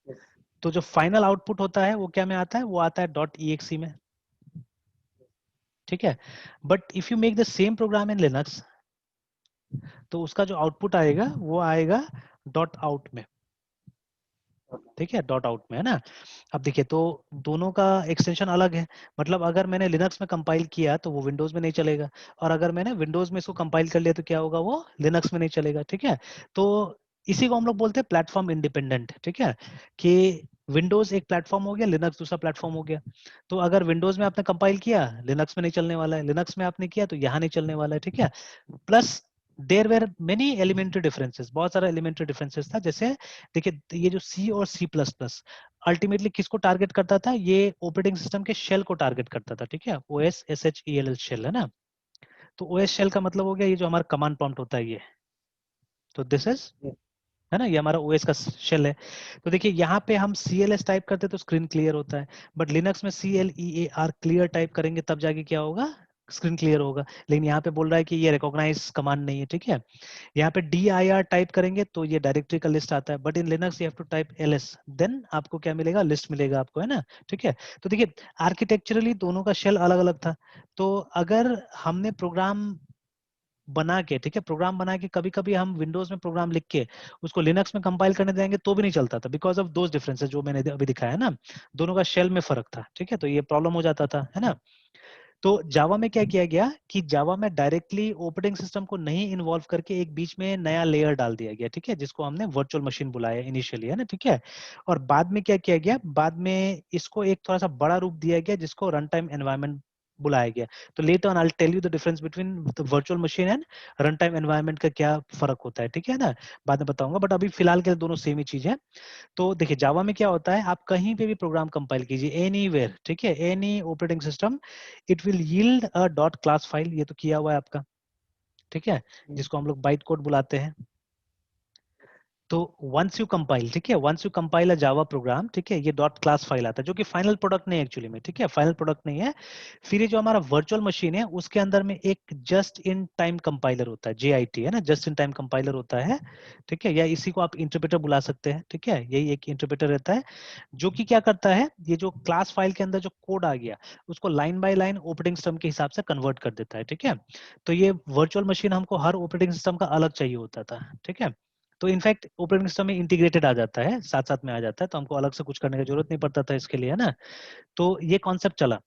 Yes, तो जो फाइनल आउटपुट होता है वो क्या में आता है, वो आता है .exe में, ठीक है। But if you make the same programme in Linux, तो उसका जो आउटपुट आएगा वो आएगा .out में, okay. ठीक है, .out में, है ना। अब देखिए तो दोनों का एक्सटेंशन अलग है, मतलब अगर मैंने लिनक्स में कंपाइल किया तो वो विंडोज में नहीं चलेगा, और अगर मैंने विंडोज में इसको कंपाइल कर लिया तो क्या होगा, वो लिनक्स में नहीं चलेगा, ठीक है। तो इसी को हम लोग बोलते हैं प्लेटफॉर्म इंडिपेंडेंट, ठीक है, कि विंडोज एक प्लेटफॉर्म हो गया, लिनक्स दूसरा प्लेटफॉर्म हो गया। तो अगर विंडोज में आपने कंपाइल किया, लिनक्स में नहीं चलने वाला है, लिनक्स में आपने किया तो यहाँ नहीं चलने वाला है, ठीक है। Plus there were many elementary differences, बहुत सारा एलिमेंट्री डिफरेंसेस था, जैसे देखिए ये जो C और C++ अल्टीमेटली किसको टारगेट करता था, ये ऑपरेटिंग सिस्टम के शेल को टारगेट करता था, ठीक है, OS शेल, है ना। तो OS शेल का मतलब हो गया ये जो हमारा कमांड प्रॉम्प्ट होता है ये, तो दिस इज, Yes, है ना, ये हमारा OS का शेल है। तो देखिए यहाँ पे हम CLS टाइप करते तो स्क्रीन क्लियर होता है, बट लिनक्स में CLEAR क्लियर टाइप करेंगे तब जाके क्या होगा, स्क्रीन क्लियर होगा। लेकिन यहाँ पे बोल रहा है कि ये रिकॉग्नाइज कमांड नहीं है, ठीक है। यहाँ पे dir टाइप करेंगे तो ये डायरेक्टरी का लिस्ट आता है, but in Linux you have to type ls, then आपको क्या मिलेगा, लिस्ट मिलेगा आपको, है ना, ठीक है। तो देखिए आर्किटेक्चरली दोनों का शेल अलग अलग था। तो अगर हमने प्रोग्राम बना के, ठीक है, प्रोग्राम बना के कभी कभी हम विंडोज में प्रोग्राम लिख के उसको लिनक्स में कंपाइल करने देंगे तो भी नहीं चलता था, बिकॉज ऑफ दोज डिफरेंसेस जो मैंने अभी दिखाया है ना, दोनों का शेल में फर्क था, ठीक है, तो ये प्रॉब्लम हो जाता था, है ना। तो जावा में क्या किया गया कि जावा में डायरेक्टली ऑपरेटिंग सिस्टम को नहीं इन्वॉल्व करके एक बीच में नया लेयर डाल दिया गया, ठीक है, जिसको हमने वर्चुअल मशीन बुलाया इनिशियली, है ना, ठीक है। और बाद में क्या किया गया, बाद में इसको एक थोड़ा सा बड़ा रूप दिया गया जिसको रन टाइम एनवायरनमेंट बुलाया गया। तो later on I will tell you the difference between the virtual machine and run time environment का क्या फर्क होता है, ठीक है ना, बाद में बताऊंगा, बट अभी फिलहाल के लिए दोनों सेम ही चीज है। तो देखिए जावा में क्या होता है, आप कहीं पे भी प्रोग्राम कंपाइल कीजिए, एनीवेयर, ठीक है, any operating system, it will yield a dot class file, ये तो किया हुआ है आपका, ठीक है, जिसको हम लोग बाइट कोड बुलाते हैं। तो वंस यू कंपाइल, ठीक है, once you compile a Java program, ठीक है, ये डॉट क्लास फाइल आता है, जो कि फाइनल प्रोडक्ट नहीं है एक्चुअली में, ठीक है, फाइनल प्रोडक्ट नहीं है। फिर ये जो हमारा वर्चुअल मशीन है उसके अंदर में एक जस्ट इन टाइम कंपाइलर होता है, JIT है ना, जस्ट इन टाइम कंपाइलर होता है, ठीक है, या इसी को आप इंटरप्रेटर बुला सकते हैं, ठीक है, यही एक इंटरप्रेटर रहता है, जो कि क्या करता है, ये जो क्लास फाइल के अंदर जो कोड आ गया उसको line by line operating system के हिसाब से कन्वर्ट कर देता है, ठीक है। तो ये वर्चुअल मशीन हमको हर ऑपरेटिंग सिस्टम का अलग चाहिए होता था, ठीक है। तो इनफैक्ट ऑपरेटिंग सिस्टम में इंटीग्रेटेड आ जाता है, साथ साथ में आ जाता है, तो हमको अलग से कुछ करने की जरूरत नहीं पड़ता था इसके लिए, है ना। तो ये कॉन्सेप्ट चला।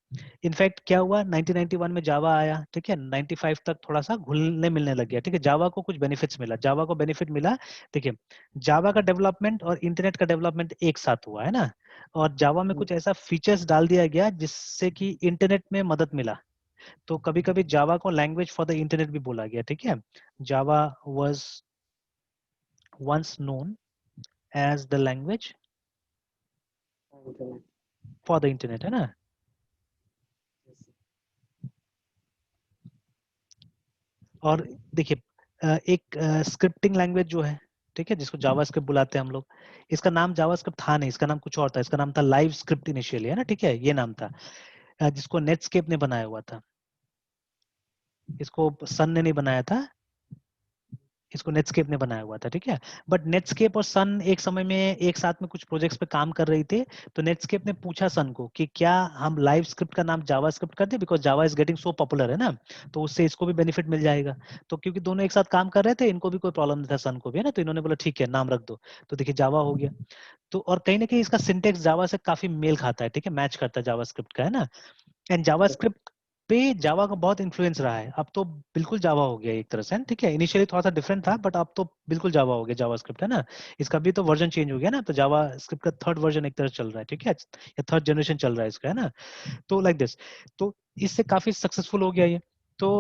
इनफैक्ट क्या हुआ, 1991 में जावा आया, ठीक है, 95 तक थोड़ा सा घुलने मिलने लग गया, ठीक है, जावा को कुछ बेनिफिट्स मिला, जावा को बेनिफिट मिला, देखिए जावा का डेवलपमेंट और इंटरनेट का डेवलपमेंट एक साथ हुआ है ना, और जावा में कुछ ऐसा फीचर्स डाल दिया गया जिससे कि इंटरनेट में मदद मिला। तो कभी कभी जावा को लैंग्वेज फॉर द इंटरनेट भी बोला गया, ठीक है, जावा was once known as the language for the internet, है ना। और देखिए एक स्क्रिप्टिंग लैंग्वेज जो है, ठीक है, जिसको जावास्क्रिप्ट बुलाते हैं हम लोग, इसका नाम जावास्क्रिप्ट था नहीं, इसका नाम कुछ और था, इसका नाम था लाइव स्क्रिप्ट इनिशियली, है ना, ठीक है, ये नाम था, जिसको नेटस्केप ने बनाया हुआ था, इसको सन ने नहीं बनाया था, इसको नेटस्केप ने बनाया हुआ था, ठीक है। बट नेटस्केप और सन एक समय में एक साथ में कुछ प्रोजेक्ट्स पे काम कर रही थे, तो नेटस्केप ने पूछा सन को कि क्या हम लाइव स्क्रिप्ट का नाम जावा स्क्रिप्ट कर दे, because Java is getting so popular, है ना, तो उससे इसको भी बेनिफिट मिल जाएगा। तो क्योंकि दोनों एक साथ काम कर रहे थे, इनको भी कोई प्रॉब्लम नहीं था, सन को भी, है ना, तो इन्होंने बोला ठीक है नाम रख दो, तो देखिए जावा हो गया। तो और कहीं ना कहीं इसका सिंटेक्स जावा से काफी मेल खाता है, ठीक है, मैच करता है जावा स्क्रिप्ट का, है ना। एंड जावास्क्रिप्ट पे जावा का बहुत इन्फ्लुएंस रहा है, अब तो बिल्कुल जावा हो गया एक तरह से, ठीक है, इनिशियली थोड़ा सा डिफरेंट था, बट अब तो बिल्कुल जावा हो गया जावास्क्रिप्ट, है ना। इसका भी तो वर्जन चेंज हो गया ना, तो जावा स्क्रिप्ट का थर्ड वर्जन एक तरह चल रहा है, ठीक है, या थर्ड जनरेशन चल रहा है इसका, है ना। तो लाइक दिस, तो इससे काफी सक्सेसफुल हो गया ये। तो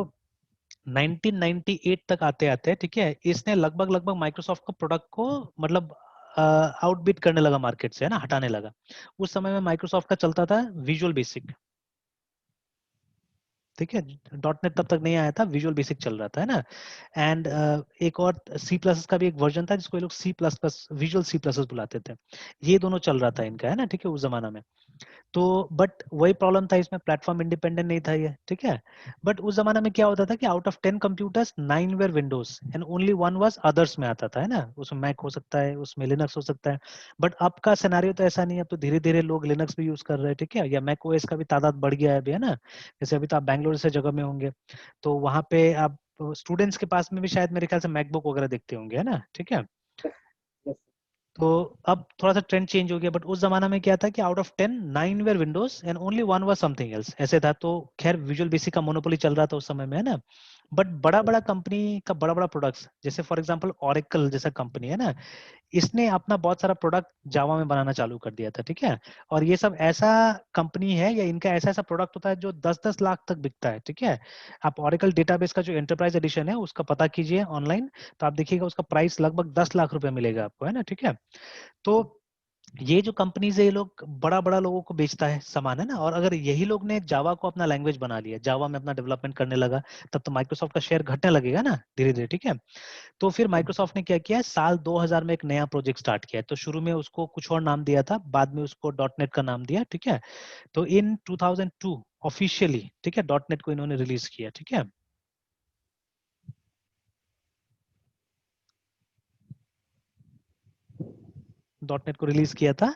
1998 तक आते आते, ठीक है, इसने लगभग लगभग माइक्रोसॉफ्ट का प्रोडक्ट को मतलब आउटबीट करने लगा मार्केट से, है ना, हटाने लगा। उस समय में माइक्रोसॉफ्ट का चलता था विजुअल बेसिक, ठीक है, डॉट नेट तब तक नहीं आया था, विजुअल बेसिक चल रहा था, है ना। एंड एक और सी प्लस का भी एक वर्जन था जिसको ये लोग C plus plus, Visual C plus बुलाते थे। ये दोनों चल रहा था इनका, है ना, ठीक है, उस जमाना में। तो बट वही प्रॉब्लम था, इसमें प्लेटफॉर्म इंडिपेंडेंट नहीं था ये, ठीक है। बट उस जमाने में क्या होता था कि out of 10 computers 9 were Windows and only one was others में आता था, है ना, उसमें मैक हो सकता है, उसमें लिनक्स हो सकता है। बट अब का सिनेरियो तो ऐसा नहीं है, अब तो धीरे धीरे लोग लिनक्स भी यूज कर रहे हैं, ठीक है, या मैक ओएस का भी तादाद बढ़ गया है अभी, है ना। जैसे अभी तो आप बैंगलोर से जगह में होंगे, तो वहां पे आप स्टूडेंट्स के पास में भी शायद मेरे ख्याल से मैकबुक वगैरह देखते होंगे, है ना, ठीक है। तो अब थोड़ा सा ट्रेंड चेंज हो गया, बट उस जमाना में क्या था कि out of 10 9 were Windows and only one was something else, ऐसे था। तो खैर विजुअल बेसिक का मोनोपोली चल रहा था उस समय में, है ना। बट बड़ा बड़ा कंपनी का बड़ा बड़ा प्रोडक्ट्स, जैसे फॉर एग्जांपल ओरेकल जैसा कंपनी, है ना, इसने अपना बहुत सारा प्रोडक्ट जावा में बनाना चालू कर दिया था, ठीक है। और ये सब ऐसा कंपनी है, या इनका ऐसा ऐसा प्रोडक्ट होता है जो 10-10 लाख तक बिकता है, ठीक है। आप ओरेकल डेटाबेस का जो एंटरप्राइज एडिशन है उसका पता कीजिए ऑनलाइन, तो आप देखिएगा उसका प्राइस लगभग 10 लाख रुपए मिलेगा आपको, है ना, ठीक है। तो ये जो कंपनीज है, ये लोग बड़ा बड़ा लोगों को बेचता है सामान, है ना। और अगर यही लोग ने जावा को अपना लैंग्वेज बना लिया, जावा में अपना डेवलपमेंट करने लगा, तब तो माइक्रोसॉफ्ट का शेयर घटने लगेगा ना धीरे धीरे, ठीक है। तो फिर माइक्रोसॉफ्ट ने क्या किया, साल 2000 में एक नया प्रोजेक्ट स्टार्ट किया। तो शुरू में उसको कुछ और नाम दिया था, बाद में उसको डॉट नेट का नाम दिया, ठीक है। तो इन 2002 ऑफिशियली, ठीक है, डॉट नेट को इन्होंने रिलीज किया, ठीक है, डॉट नेट को रिलीज किया था।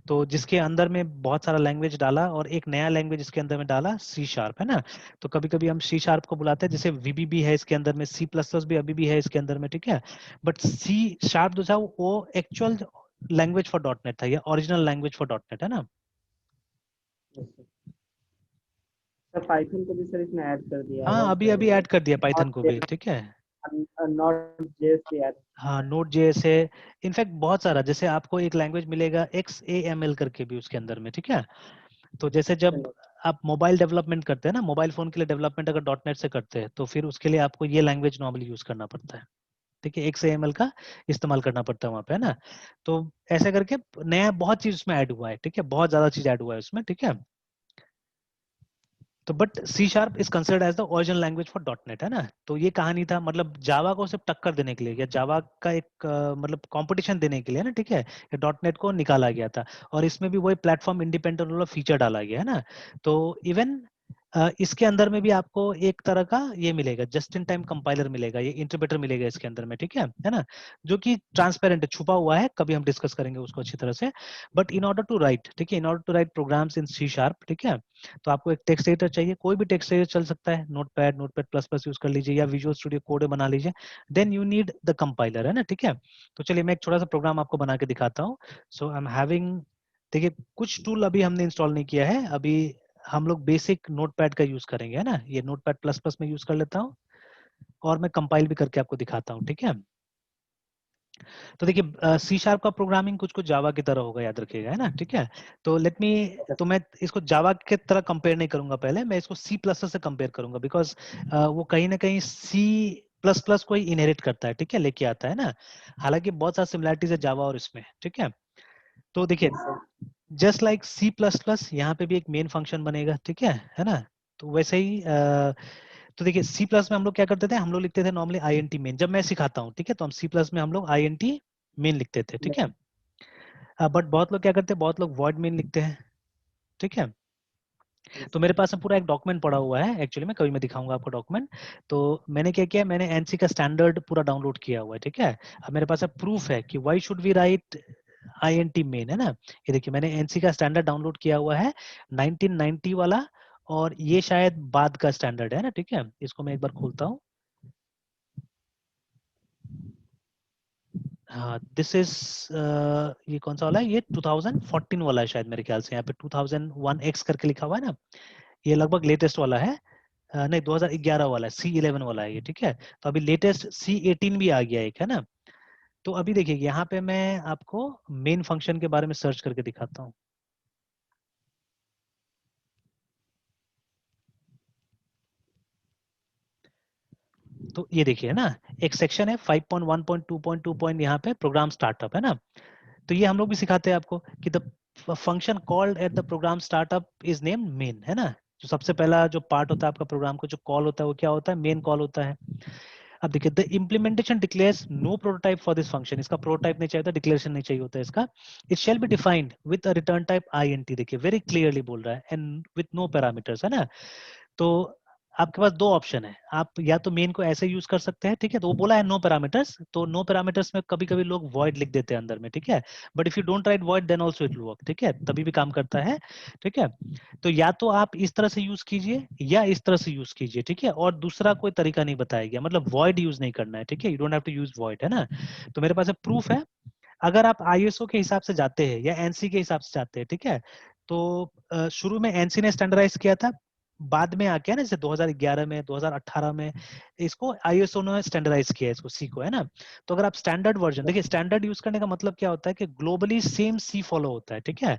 तो जिसके अंदर में बहुत सारा लैंग्वेज डाला, और एक नया लैंग्वेज इसके अंदर में डाला, सी शार्प, है ना। तो कभी कभी हम सी शार्प को बुलाते हैं, जैसे वीबी भी है इसके अंदर में, सी प्लस प्लस भी अभी भी है इसके अंदर में, ठीक है। बट सी शार्प जो था वो actual language for dot net था, या original language for dot net, है ना। सर पाइथन को भी सर इसमें ऐड कर दिया है, हाँ, अभी अभी ऐड कर दिया पाइथन को भी, ठीक है। नॉट जेएस भी ऐड। हाँ, नोट जेएस है, इनफैक्ट बहुत सारा, जैसे आपको एक लैंग्वेज मिलेगा XAML करके भी उसके अंदर में, ठीक है। तो जैसे जब आप मोबाइल डेवलपमेंट करते हैं ना, मोबाइल फोन के लिए डेवलपमेंट अगर डॉट नेट से करते हैं तो फिर उसके लिए आपको ये लैंग्वेज नॉर्मली यूज करना पड़ता है, ठीक है, XAML का इस्तेमाल करना पड़ता है वहाँ पे, है ना। तो ऐसे करके नया बहुत चीज उसमें ऐड हुआ है, ठीक है, बहुत ज्यादा चीज ऐड हुआ है उसमें, ठीक है। तो but C# is considered as the original language for dot net, है ना। तो ये कहानी था, मतलब जावा को सिर्फ टक्कर देने के लिए या जावा का एक मतलब कंपटीशन देने के लिए ना, ठीक है, ये डॉट नेट को निकाला गया था। और इसमें भी वही प्लेटफॉर्म इंडिपेंडेंट वाला फीचर डाला गया है ना। तो इवन इसके अंदर में भी आपको एक तरह का ये मिलेगा, जस्ट इन टाइम कंपाइलर मिलेगा, ये इंटरप्रेटर मिलेगा इसके अंदर में, ठीक है ना, जो कि ट्रांसपेरेंट है, छुपा हुआ है, कभी हम डिस्कस करेंगे उसको अच्छी तरह से। But in order to write, ठीक है, in order to write programs in C#, ठीक है, तो आपको एक टेक्स्ट एडिटर चाहिए, कोई भी टेक्स्ट एडिटर चल सकता है, नोटपैड प्लस प्लस यूज कर लीजिए या विजुअल स्टूडियो कोड बना लीजिए। Then you need the compiler, है ना, ठीक है। तो चलिए मैं एक छोटा सा प्रोग्राम आपको बना के दिखाता हूँ। सो आई एम हैविंग, देखिए कुछ टूल अभी हमने इंस्टॉल नहीं किया है, अभी हम लोग बेसिक नोटपैड का यूज करेंगे, है ना, ये नोटपैड प्लस प्लस में यूज कर लेता हूँ और मैं कंपाइल भी करके आपको दिखाता हूँ, ठीक है। तो देखिए C# का प्रोग्रामिंग कुछ कुछ जावा की तरह होगा, याद रखिएगा, है ना, ठीक है। तो लेट मी, तो मैं इसको जावा के तरह कंपेयर नहीं करूंगा, पहले मैं इसको C++ से कंपेयर करूंगा, बिकॉज वो कहीं ना कहीं C++ को ही इनहेरिट करता है, ठीक है, लेके आता है ना। हालांकि बहुत सारा सिमिलरिटीज है जावा और इसमें, ठीक है। तो देखिए जस्ट लाइक C++, यहाँ पे भी एक मेन फंक्शन बनेगा, ठीक है ना। तो वैसे ही तो देखिए C+ में हम लोग क्या करते थे, हम लोग लिखते थे नॉर्मली INT मेन, जब मैं सिखाता हूँ, ठीक है, तो हम C+ में हम लोग INT मेन लिखते थे, ठीक है। बट बहुत लोग क्या करते हैं, बहुत लोग वॉइड मेन लिखते हैं, ठीक है। तो मेरे पास में पूरा एक डॉक्यूमेंट पड़ा हुआ है, एक्चुअली में कभी मैं दिखाऊंगा आपको डॉक्यूमेंट। तो मैंने क्या किया, मैंने एनसी का स्टैंडर्ड पूरा डाउनलोड किया हुआ है, ठीक है। अब मेरे पास प्रूफ है कि why should we write INT main, है ना। ये देखिए मैंने एनसी का स्टैंडर्ड डाउनलोड किया हुआ है 1990 वाला, और ये शायद बाद का स्टैंडर्ड है ना, ठीक है। इसको मैं एक बार खोलता हूँ। हाँ दिस इज, ये कौन सा वाला है, ये 2014 वाला है शायद, मेरे ख्याल से यहाँ पे 2001X करके लिखा हुआ है ना, ये लगभग लेटेस्ट वाला है। नहीं 2011 वाला है, C11 वाला है ये, ठीक है। तो अभी लेटेस्ट C18 भी आ गया एक, है ना। तो अभी देखिए यहाँ पे मैं आपको मेन फंक्शन के बारे में सर्च करके दिखाता हूँ। तो ये देखिए ना, एक सेक्शन है 5.1.2.2 यहाँ पे प्रोग्राम स्टार्टअप, है ना। तो ये हम लोग भी सिखाते हैं आपको कि the function called at the program startup is name main, है ना। जो सबसे पहला जो पार्ट होता है आपका प्रोग्राम को जो कॉल होता है वो क्या होता है, मेन कॉल होता है। अब देखिए the implementation declares no prototype for this function, इसका प्रोटोटाइप नहीं चाहिए होता, डिक्लेरेशन नहीं चाहिए होता इसका। It shall be defined with a return type INT, देखिए वेरी क्लियरली बोल रहा है, एंड विद नो पैरामीटर्स, है ना। तो आपके पास दो ऑप्शन है, आप या तो मेन को ऐसे यूज कर सकते हैं, ठीक है, तो वो बोला है नो पैरामीटर्स, तो नो पैरामीटर्स में कभी कभी लोग वॉइड लिख देते हैं अंदर में, ठीक है। But if you don't write void then also it will work, ठीक है, तभी भी काम करता है, ठीक है। तो या तो आप इस तरह से यूज कीजिए या इस तरह से यूज कीजिए, ठीक है, और दूसरा कोई तरीका नहीं बताया गया, मतलब वॉइड यूज नहीं करना है, ठीक है, you don't have to use void, है ना। तो मेरे पास प्रूफ है, अगर आप ISO के हिसाब से जाते हैं या एनसी के हिसाब से जाते हैं, ठीक है, तो शुरू में एनसी ने स्टैंडर्डाइज किया था, बाद में आके ना जैसे 2011 में 2018 में इसको ISO ने स्टैंडर्डाइज किया इसको सी को, है ना। तो अगर आप स्टैंडर्ड वर्जन देखिए, स्टैंडर्ड यूज करने का मतलब क्या होता है कि ग्लोबली सेम सी फॉलो होता है, ठीक है।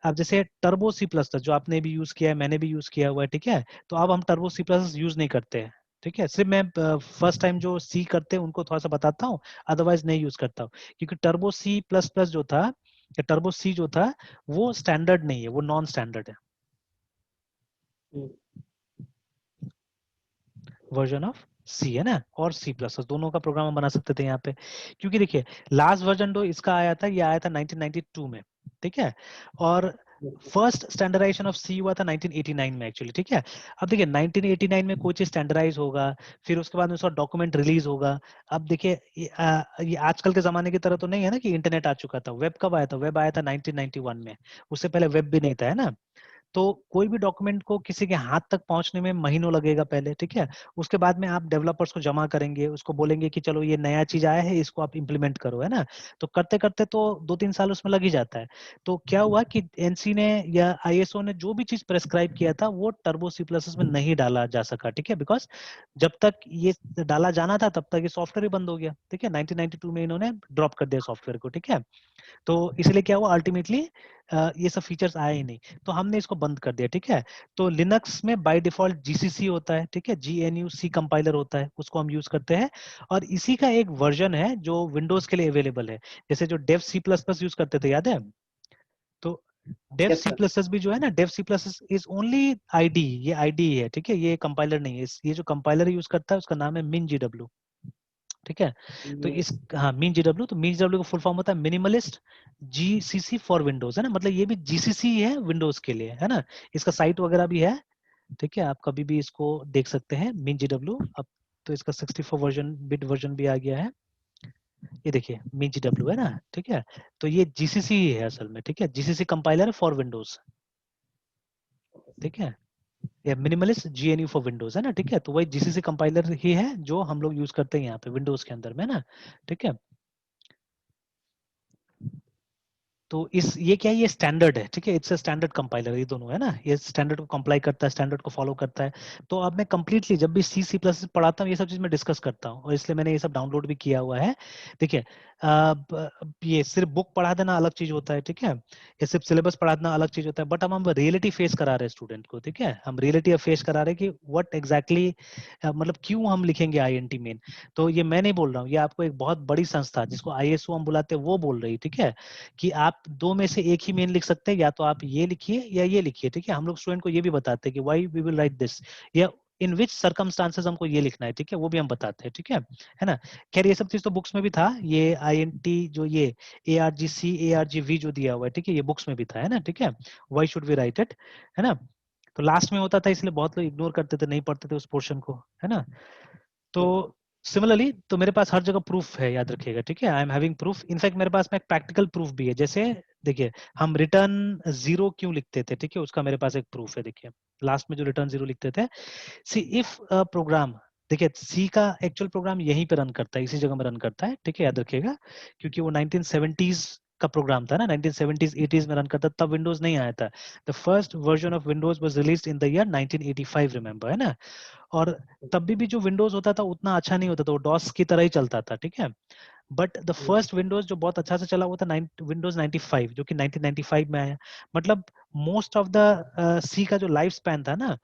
अब जैसे टर्बो C++ जो आपने भी यूज किया है, मैंने भी यूज किया हुआ है, ठीक है। तो अब हम टर्बो C++ यूज नहीं करते हैं, ठीक है। सिर्फ मैं फर्स्ट टाइम जो सी करते हैं उनको थोड़ा सा बताता हूँ, अदरवाइज नहीं यूज करता हूँ, क्योंकि टर्बो C++ जो था या टर्बो सी जो था वो स्टैंडर्ड नहीं है, वो नॉन स्टैंडर्ड है, वर्जन ऑफ सी, है ना। और C++ दोनों का प्रोग्राम हम बना सकते थे यहाँ पे, क्योंकि देखिए लास्ट वर्जन जो इसका आया था ये आया था 1992 में, ठीक है। और फर्स्ट स्टैंडर्डाइजेशन ऑफ सी हुआ था 1989 में एक्चुअली, ठीक है। अब देखिए 1989 में कोई चीज स्टैंडर्डाइज होगा, फिर उसके बाद में उसका डॉक्यूमेंट रिलीज होगा। अब देखिए ये आजकल के जमाने की तरह तो नहीं है ना कि इंटरनेट आ चुका था। वेब कब आया था, वेब आया था 1991 में, उससे पहले वेब भी नहीं था, है ना। तो कोई भी डॉक्यूमेंट को किसी के हाथ तक पहुंचने में महीनों लगेगा पहले, ठीक है। उसके बाद में आप डेवलपर्स को जमा करेंगे, उसको बोलेंगे कि चलो ये नया चीज आया है इसको आप इंप्लीमेंट करो, है ना। तो करते करते तो 2-3 साल उसमें लग ही जाता है। तो क्या हुआ कि एनसी ने या ISO ने जो भी चीज प्रेस्क्राइब किया था वो टर्बो C++ में नहीं डाला जा सका, ठीक है, बिकॉज जब तक ये डाला जाना था तब तक ये सॉफ्टवेयर ही बंद हो गया, ठीक है। 1992 में इन्होंने ड्रॉप कर दिया सॉफ्टवेयर को, ठीक है। तो इसलिए क्या हुआ अल्टीमेटली ये सब फीचर्स आए ही नहीं, तो हमने इसको बंद कर दिया, ठीक है। तो लिनक्स में बाय डिफॉल्ट जीसीसी होता है, ठीक है, GNU C कंपाइलर होता है, उसको हम यूज करते हैं। और इसी का एक वर्जन है जो विंडोज के लिए अवेलेबल है, जैसे जो डेव C++ यूज करते थे, याद है? तो Dev yes C sir. Plus भी जो है ना, Dev C++ is only ID, ये आईडी है, ठीक है, ये कंपाइलर नहीं है। ये जो कंपाइलर यूज करता है उसका नाम है MinGW, ठीक है। तो इस, हाँ, MinGW, तो MinGW का फुल फॉर्म होता है मिनिमलिस्ट GCC फॉर विंडोज, है ना, मतलब ये भी GCC है विंडोज के लिए, है ना। इसका साइट वगैरह भी है, ठीक है, आप कभी भी इसको देख सकते हैं, MinGW। अब तो इसका 64 वर्जन, बिट वर्जन भी आ गया है, ये देखिए MinGW है ना, ठीक है। तो ये GCC ही है असल में, ठीक है, GCC कंपाइलर फॉर विंडोज, ठीक है। या मिनिमलिस्ट GNU फॉर विंडोज, है ना, ठीक है। तो वही GCC कंपाइलर ही है जो हम लोग यूज करते हैं यहाँ पे विंडोज के अंदर में, है ना, ठीक है। तो इस, ये क्या है, ये स्टैंडर्ड है, ठीक है, इट्स अ स्टैंडर्ड कंपाइलर, ये दोनों, है ना, ये स्टैंडर्ड को कंप्लाई करता है, स्टैंडर्ड को फॉलो करता है। तो अब मैं कंप्लीटली जब भी C++ पढ़ाता हूँ, ये सब चीज मैं डिस्कस करता हूँ, और इसलिए मैंने ये सब डाउनलोड भी किया हुआ है। देखिए, ये सिर्फ बुक पढ़ा देना अलग चीज होता है, ठीक है, ये सिर्फ सिलेबस पढ़ा देना अलग चीज होता है, बट हम रियलिटी फेस करा रहे हैं स्टूडेंट को, ठीक है, हम रियलिटी अब फेस करा रहे हैं कि व्हाट एग्जैक्टली, मतलब क्यों हम लिखेंगे INT मेन। तो ये मैं नहीं बोल रहा हूँ, ये आपको एक बहुत बड़ी संस्था जिसको ISO हम बुलाते हैं वो बोल रही है, ठीक है, कि आप दो में से एक ही मेन लिख सकते हैं, या तो आप ये लिखिए या ये लिखिए, ठीक है। हम लोग स्टूडेंट को ये भी बताते हैं कि why we will write this, या इन विच सर्कमस्टांसेस हमको ये लिखना है, ठीक है, वो भी हम बताते हैं, ठीक है ना। खैर ये सब चीज तो बुक्स में भी था, ये INT जो ये ARGC ARGV जो दिया हुआ है, ठीक है, ये बुक्स में भी था, है ना, ठीक है, why should we write it, है ना। तो लास्ट में होता था, इसलिए बहुत लोग इग्नोर करते थे, नहीं पढ़ते थे उस पोर्शन को, है ना। तो सिमिलरली तो मेरे पास हर जगह प्रूफ है, याद रखिएगा, ठीक है, I am having proof, in fact मेरे पास में एक प्रैक्टिकल प्रूफ भी है। जैसे देखिए, हम रिटर्न 0 क्यों लिखते थे, ठीक है, उसका मेरे पास एक प्रूफ है। देखिए लास्ट में जो रिटर्न 0 लिखते थे, सी इफ प्रोग्राम, देखिए सी का एक्चुअल प्रोग्राम यहीं पे रन करता है, इसी जगह में रन करता है, ठीक है, याद रखिएगा, क्योंकि वो 1970s का प्रोग्राम था ना, 1970s 80s में रन करता, तब विंडोज नहीं आया था। The first version of Windows was released in the year 1985, remember, है ना। और तब भी जो विंडोज होता था उतना अच्छा नहीं होता था, वो डॉस की तरह ही चलता था, ठीक है। बट द फर्स्ट विंडोज जो बहुत अच्छा से चला हुआ था विंडोज 95, जो कि 1995 में आया। मतलब मोस्ट ऑफ द सी का जो लाइफ स्पैन था ना,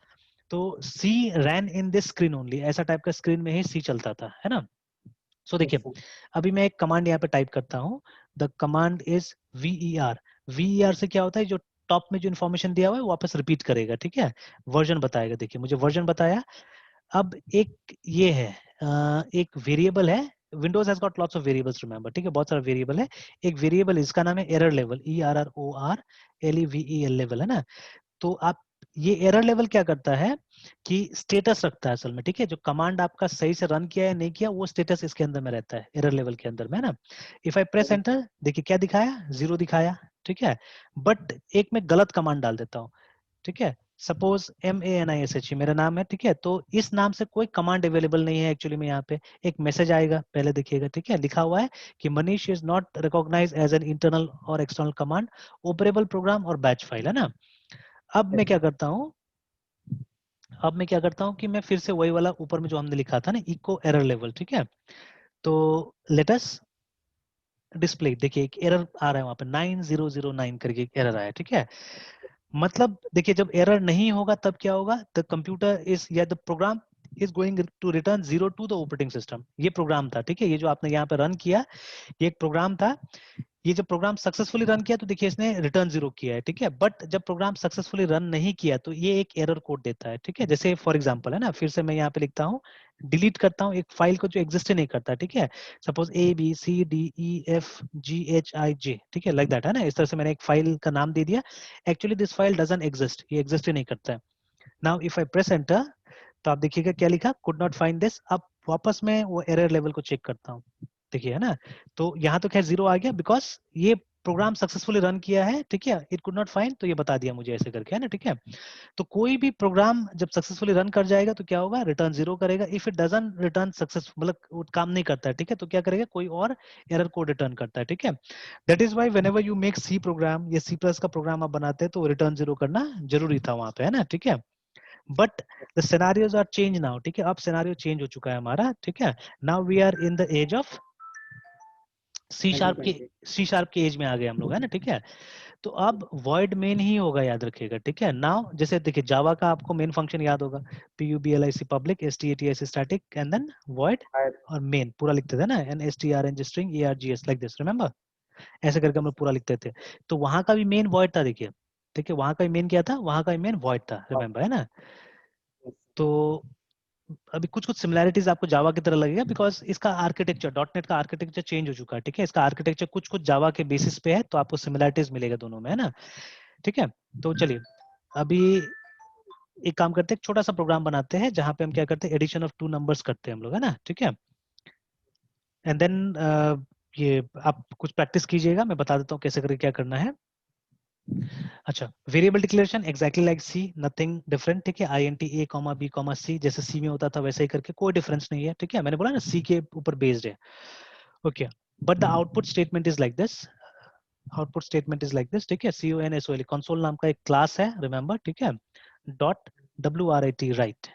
तो सी रैन इन दिस स्क्रीन ओनली, ऐसा टाइप का स्क्रीन में ही सी चलता था, है ना। सो देखिए, अभी मैं एक कमांड यहाँ पे टाइप करता हूँ, the command is ver। ver से क्या होता है, जो टॉप में जो इन्फॉर्मेशन दिया हुआ है वापस रिपीट करेगा, ठीक है, वर्जन बताएगा। देखिए मुझे वर्जन बताया। अब एक ये है, एक वेरिएबल है, Windows has got lots of variables, remember, ठीक है, बहुत सारा वेरिएबल है। एक वेरिएबल इसका नाम है एरर लेवल, ERROR लेवल, है ना। तो आप, ये एरर लेवल क्या करता है कि स्टेटस रखता है असल में, ठीक है, जो कमांड आपका सही से रन किया या नहीं किया वो स्टेटस इसके अंदर में रहता है, एरर लेवल के अंदर में, है ना। इफ आई प्रेस एंटर, देखिए क्या दिखाया, 0 दिखाया, ठीक है। बट एक मैं गलत कमांड डाल देता हूँ, ठीक है, सपोज MANISH मेरा नाम है, ठीक है, तो इस नाम से कोई कमांड अवेलेबल नहीं है एक्चुअली में। यहाँ पे एक मैसेज आएगा, पहले देखिएगा, ठीक है, लिखा हुआ है कि Manish is not recognize as an internal और एक्सटर्नल कमांड, ऑपरेबल प्रोग्राम और बैच फाइल, है ना। अब मैं क्या करता हूँ, कि मैं फिर से वही वाला ऊपर में जो हमने लिखा था ना, इको एरर लेवल, ठीक है। तो लेटस डिस्प्ले, देखिए एक एरर आ रहा है वहां पे 9009 करके एक एरर आया, ठीक है। मतलब देखिए, जब एरर नहीं होगा तब क्या होगा, द कंप्यूटर इज, या the program is going to return 0 to the operating system. ये प्रोग्राम था, ठीक है, ये जो आपने यहाँ पे रन किया, ये एक प्रोग्राम था। ये जब प्रोग्राम सक्सेसफुली रन किया तो देखिए इसने रिटर्न 0 किया है, ठीक है। बट जब प्रोग्राम सक्सेसफुली रन नहीं किया तो ये एक एरर कोड देता है, ठीक है। जैसे फॉर एग्जांपल, है ना, फिर से मैं यहाँ पे लिखता हूँ, डिलीट करता हूँ एक फाइल को जो एग्जिस्ट नहीं करता, ठीक है। सपोज ABCDEFGHIJ, ठीक है, लाइक दैट, है ना। इस तरह से मैंने एक फाइल का नाम दे दिया, actually this file doesn't exist, ये एग्जिस्ट ही नहीं करता है। Now if I press enter, तो आप देखिएगा क्या लिखा, कुड नॉट फाइंड दिस। अब वापस मैं वो एरर लेवल को चेक करता हूँ, देखिए, है ना। तो यहाँ तो खैर 0 आ गया, बिकॉज ये प्रोग्राम सक्सेसफुली रन किया है, ठीक है, इट कुड नॉट फाइंड, तो ये बता दिया मुझे ऐसे करके, है ना, ठीक है। तो कोई भी प्रोग्राम जब सक्सेसफुली रन कर जाएगा तो क्या होगा, रिटर्न 0 करेगा। If it doesn't return success, मतलब वो काम नहीं करता है, ठीक है, तो क्या करेगा, कोई और एरर कोड रिटर्न करता है, ठीक है। That is why whenever you make C program या C+ का प्रोग्राम आप बनाते हैं तो रिटर्न 0 करना जरूरी था वहां पे, है ना, ठीक है। But the scenarios are change now, ठीक है, अब सिनेरियो चेंज हो चुका है हमारा, ठीक है। Now we are in the age of C sharp के एज में आ गए हम लोग, है ना, ठीक है। तो अब void main ही होगा, याद रखिएगा, ठीक है। नाउ जैसे देखिए जावा का आपको मेन फंक्शन याद होगा, PUBLIC public, STATIC static and then void और मेन पूरा लिखते थे ना, and STRN string ARGS like this, remember, ऐसे करके हम लोग पूरा लिखते थे। तो वहां का भी मेन void था, देखिए, ठीक है, वहां का मेन क्या था, वहां का मेन void था, रिमेंबर, है ना। तो अभी कुछ कुछ सिमिलैरिटीज आपको जावा की तरह लगेगा, बिकॉज इसका आर्किटेक्चर, डॉट नेट का आर्किटेक्चर चेंज हो चुका है, ठीक है। इसका आर्किटेक्चर कुछ कुछ जावा के बेसिस पे है, तो आपको सिमिलैरिटीज मिलेगा दोनों में, है ना, ठीक है। तो चलिए अभी एक काम करते हैं, एक छोटा सा प्रोग्राम बनाते हैं जहां पे हम क्या करते हैं, एडिशन ऑफ 2 नंबर्स करते हैं हम लोग, है ना, ठीक है। एंड देन ये आप कुछ प्रैक्टिस कीजिएगा, मैं बता देता हूँ कैसे करके क्या करना है। अच्छा, वेरिएबल डिक्लेरेशन एग्जैक्टली लाइक सी, नथिंग डिफरेंट, ठीक है। INT A, B, C जैसे सी में होता था वैसे ही करके, कोई डिफरेंस नहीं है, ठीक है। मैंने बोला ना सी के ऊपर बेस्ड है, okay. But the output statement is like this, output statement is like this, ठीक है। CONSOL कंसोल नाम का एक क्लास है, रिमेंबर, ठीक है। डॉट WRIT राइट,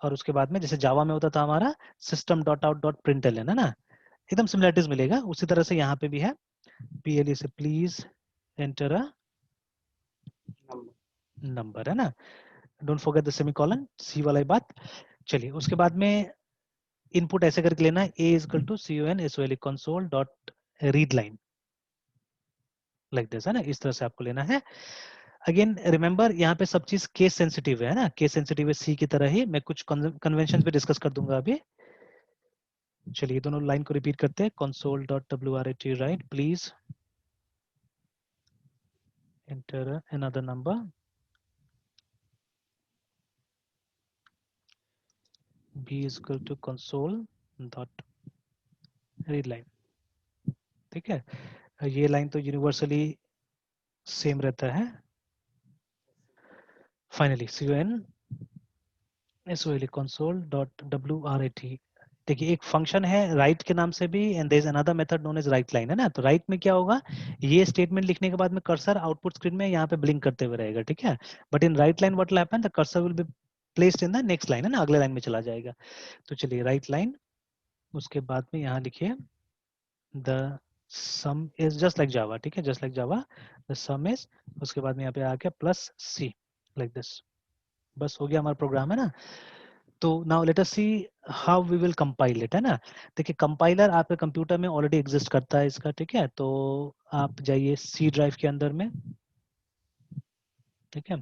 और उसके बाद में जैसे जावा में होता था हमारा system dot out dot println, है ना, एकदम सिमिलरिटीज मिलेगा। उसी तरह से यहाँ पे भी है, PLE से प्लीज एंटर अ नंबर, है ना, डोंट फॉरगेट द सेमीकोलन, सी वाला ही बात। चलिए उसके बाद में इनपुट ऐसे करके लेना है, A equal to CONSOL console dot read line like this, है ना, इस तरह से आपको लेना है। अगेन रिमेंबर यहाँ पे सब चीज केस सेंसिटिव है ना, केस सेंसिटिव है सी की तरह ही। मैं कुछ कन्वेंशन पे डिस्कस कर दूंगा अभी। चलिए दोनों लाइन को रिपीट करते हैं, console dot WRIT right, please enter another number, B is equal to console dot read line, ठीक है। ये लाइन तो यूनिवर्सली सेम रहता है। Finally CONSOL console dot WRIT, देखिए एक फंक्शन है राइट के नाम से भी, and there is another method known as write line, है ना। तो राइट में क्या होगा, ये स्टेटमेंट लिखने के बाद में कर्सर आउटपुट स्क्रीन में यहाँ पे ब्लिंक करते हुए रहेगा, ठीक है। But in right line what will happen, the cursor will be placed in the next line, है ना, अगले लाइन में चला जाएगा। तो चलिए राइट लाइन, उसके बाद में यहाँ लिखिए the sum is just like Java, ठीक है, just like Java, the sum is, उसके बाद में यहाँ पे आ गया प्लस सी लाइक दिस, बस हो गया हमारा प्रोग्राम, है ना। तो now let us see how we will compile it, है ना। देखिए कंपाइलर आपके कंप्यूटर में ऑलरेडी एग्जिस्ट करता है इसका, ठीक है। तो आप जाइए सी ड्राइव के अंदर में, ठीक है।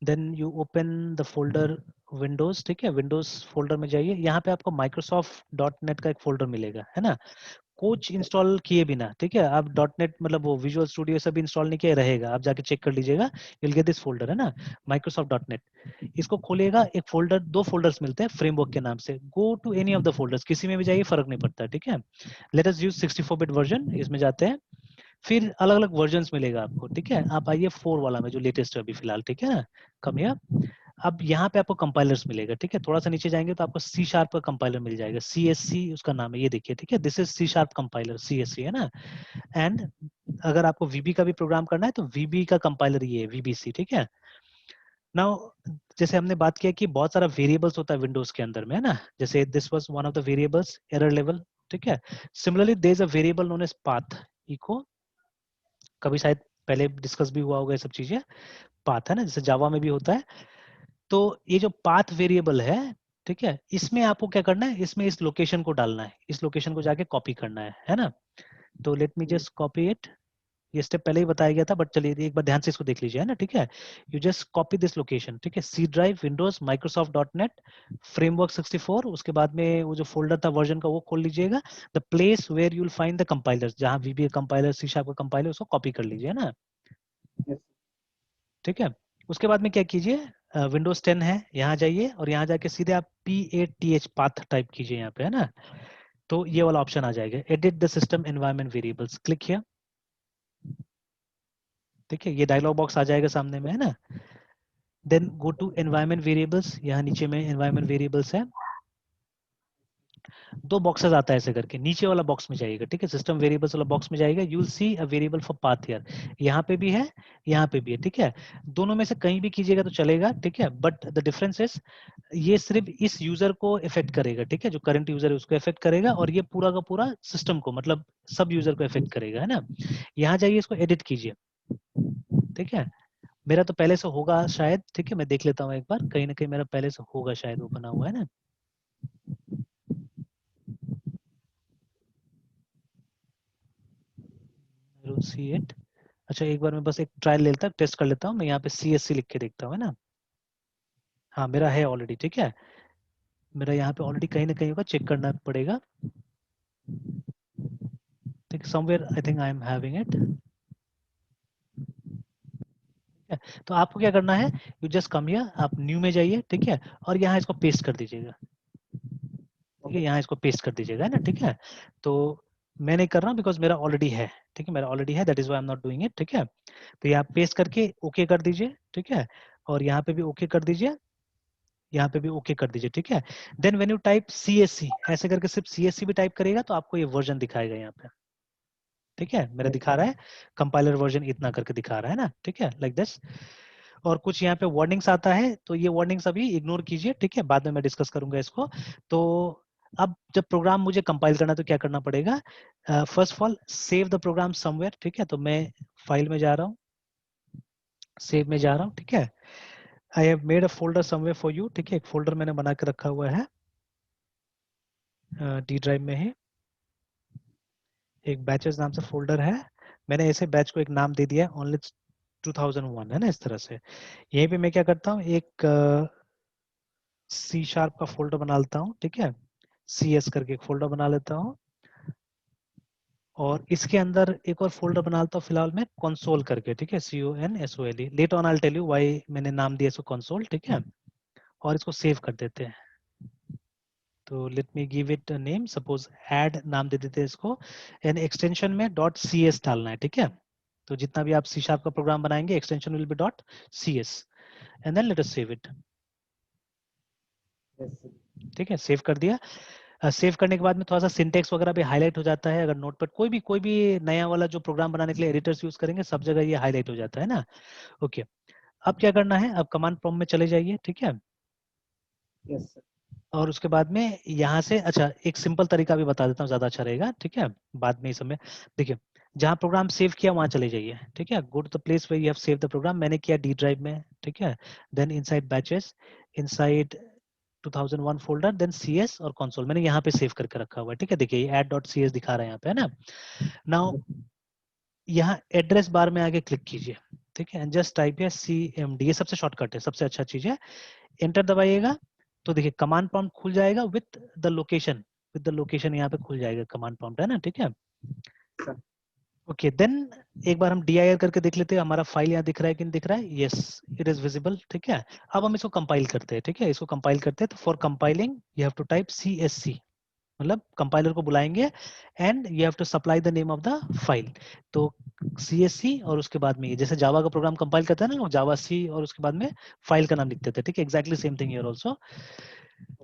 Then you open the folder Windows, ठीक है, विंडोज फोल्डर में जाइए, यहाँ पे आपको माइक्रोसॉफ्ट डॉट नेट का एक फोल्डर मिलेगा, है ना, कुछ इंस्टॉल किए बिना, ठीक है। आप डॉट नेट मतलब वो विजुअल स्टूडियो सब इंस्टॉल नहीं किया रहेगा, आप जाके चेक कर लीजिएगा, you'll get दिस फोल्डर, है ना, माइक्रोसॉफ्ट डॉट नेट। इसको खोलिएगा, एक फोल्डर, 2 फोल्डर्स मिलते हैं फ्रेमवर्क के नाम से, go to any of the folders, किसी में भी जाइए, फर्क नहीं पड़ता, ठीक है। लेट अस यूज 64-बिट वर्जन, इसमें जाते हैं, फिर अलग अलग वर्जन मिलेगा आपको, ठीक है। आप आइए 4 वाला में जो लेटेस्ट है अभी फिलहाल, ठीक है ना, कम हियर। अब यहाँ पे आपको कंपाइलर्स मिलेगा, ठीक है। थोड़ा सा नीचे जाएंगे तो आपको सी शार्प का कंपाइलर मिल जाएगा, CSC उसका नाम है, ये देखिए, ठीक है, this is C sharp compiler, CSC, है ना। एंड अगर आपको VB का भी प्रोग्राम करना है तो VB का कंपाइलर ये है, VBC, ठीक है। नाउ जैसे हमने बात किया कि बहुत सारा वेरिएबल्स होता है विंडोज के अंदर में, है ना, जैसे this was one of the variables, error level, ठीक है। Similarly there is a variable known as path, echo, कभी शायद पहले डिस्कस भी हुआ होगा ये सब चीजें, पाथ, है ना, जैसे जावा में भी होता है। तो ये जो पाथ वेरिएबल है, ठीक है, इसमें आपको क्या करना है, इसमें इस लोकेशन को डालना है, इस लोकेशन को जाके कॉपी करना है ना। तो let me just copy it, ये स्टेप पहले ही बताया गया था, बट चलिए एक बार ध्यान से इसको देख लीजिए, है ना, ठीक है। You just copy this location, ठीक है, C drive, Windows, Microsoft dot net, framework 64, उसके बाद में वो जो फोल्डर था वर्जन का वो खोल लीजिएगा, the place where you will find the compilers, जहां VB कंपाइलर, सी शार्प का कंपाइलर, उसको कॉपी कर लीजिए, है ना, ठीक है। उसके बाद में क्या कीजिए, विंडोज 10 है, यहाँ जाइए और यहाँ जाके सीधे आप PATH पाथ टाइप कीजिए यहाँ पे, है ना। तो ये वाला ऑप्शन आ जाएगा, edit the system environment variables, click किया, ठीक है, ये डायलॉग बॉक्स आ जाएगा सामने में, है ना। Then go to environment variables, यहाँ नीचे में एनवायरनमेंट वेरिएबल्स है, 2 बॉक्सेस आता है ऐसे करके, नीचे वाला बॉक्स में जाइएगा, ठीक है, सिस्टम वेरिएबल्स वाला बॉक्स में जाएगा, you will see a variable for path here, यहाँ पे भी है, यहाँ पे भी है, ठीक है। दोनों में से कहीं भी कीजिएगा तो चलेगा, ठीक है, बट द डिफरेंस इज ये सिर्फ इस यूजर को इफेक्ट करेगा, ठीक है, जो करंट यूजर है उसको इफेक्ट करेगा, और ये पूरा का पूरा सिस्टम को, मतलब सब यूजर को इफेक्ट करेगा, है ना। यहाँ जाइए, इसको एडिट कीजिए, ठीक है, मेरा तो पहले से होगा शायद, ठीक है, मैं देख लेता हूँ एक बार, कहीं ना कहीं मेरा पहले से होगा शायद, वो बना हुआ है ना। सी इट, अच्छा एक बार मैं बस एक ट्रायल लेता टेस्ट कर लेता हूँ, मैं यहाँ पे CSC लिख के देखता हूँ, है ना। हाँ मेरा है ऑलरेडी, ठीक है, मेरा यहाँ पे ऑलरेडी कहीं ना कहीं होगा, चेक करना पड़ेगा, ठीक, somewhere I think I am having it. तो आपको क्या करना है, यू जस्ट कम हियर, आप न्यू में जाइए, ठीक है, और यहाँ इसको पेस्ट कर दीजिएगा, ठीक है, यहाँ इसको पेस्ट कर दीजिएगा, है ना, ठीक है। तो मैं नहीं कर रहा हूँ बिकॉज मेरा ऑलरेडी है, ठीक है, मेरा ऑलरेडी है, that is why I am not doing it, ठीक है। तो यहाँ पेस्ट करके ओके कर दीजिए, ठीक है, और यहाँ पे भी ओके कर दीजिए, यहाँ पे भी ओके कर दीजिए, ठीक है। Then when you type CSC, ऐसे करके सिर्फ CSC भी टाइप करेगा तो आपको ये वर्जन दिखाएगा यहाँ पे, ठीक है, मेरा दिखा रहा है कंपाइलर वर्जन इतना करके दिखा रहा है ना, ठीक है, लाइक दिस। और कुछ यहाँ पे वार्निंग्स आता है, तो ये वार्निंग्स अभी इग्नोर कीजिए, ठीक है, बाद में मैं डिस्कस करूंगा इसको। तो अब जब प्रोग्राम मुझे कंपाइल करना है तो क्या करना पड़ेगा, first of all save the program somewhere, ठीक है, तो मैं फाइल में जा रहा हूँ, सेव में जा रहा हूँ, ठीक है, I have made a folder somewhere for you, ठीक है, एक फोल्डर मैंने बना के रखा हुआ है डी ड्राइव में ही, एक बैचेस नाम से फोल्डर है, मैंने ऐसे बैच को एक नाम दे दिया ओनली 2001, है ना, इस तरह से। यहीं पे मैं क्या करता हूँ, एक C# का फोल्डर बना लेता हूँ, ठीक है, CS करके एक फोल्डर बना लेता हूँ, और इसके अंदर एक और फोल्डर बना लेता हूँ फिलहाल मैं कंसोल करके, ठीक है, CONSOLE, later on I tell you why मैंने नाम दिया इसको कंसोल, ठीक है, और इसको सेव कर देते हैं। तो let me give it a name, suppose add नाम दे देते हैं इसको, एंड एक्सटेंशन में .cs डालना है, ठीक है। तो जितना भी आप C# का प्रोग्राम बनाएंगे extension will be .cs, and then let us save it, ठीक है, सेव कर दिया। सेव करने के बाद में थोड़ा सा सिंटेक्स वगैरह भी हाईलाइट हो जाता है, अगर नोटपैड कोई भी नया वाला जो प्रोग्राम बनाने के लिए एडिटर्स यूज करेंगे सब जगह ये हाईलाइट हो जाता है ना। ओके, अब क्या करना है, अब कमांड प्रॉम्प्ट में चले जाइए, ठीक है, यस सर। और उसके बाद में यहाँ से, अच्छा एक सिंपल तरीका भी बता देता हूँ, ज्यादा अच्छा रहेगा, ठीक है, बाद में इस समय देखिए, जहाँ प्रोग्राम सेव किया वहां चले जाइए, ठीक है, go to the place where you have save the program, मैंने किया डी ड्राइव में, ठीक है, then inside batches, inside 2001 folder, then CS और कंसोल मैंने यहाँ पे सेव करके रखा हुआ है, ठीक है, देखिए add.cs दिखा रहा है यहाँ पे, है ना। नाउ यहाँ एड्रेस बार में आके क्लिक कीजिए, ठीक है, जस्ट टाइप है CMD, ये सबसे शॉर्टकट है, सबसे अच्छा चीज है, एंटर दबाइएगा, तो देखिए कमांड प्रॉम्प्ट खुल जाएगा विद द लोकेशन यहाँ पे खुल जाएगा कमांड प्रॉम्प्ट, है ना, ठीक है। ओके देन एक बार हम dir करके देख लेते हैं, हमारा फाइल यहाँ दिख रहा है कि नहीं दिख रहा है, यस इट इज विजिबल, ठीक है। अब हम इसको कंपाइल करते हैं, ठीक है, इसको कंपाइल करते हैं, तो for compiling you have to type CSC, मतलब कंपाइलर को बुलाएंगे, and you have to supply the name of the file, तो CSC और उसके बाद में, जैसे जावा का प्रोग्राम कंपाइल करता है ना, जावा C और उसके बाद में फाइल का नाम लिखते थे, ठीक है, exactly same thing here also.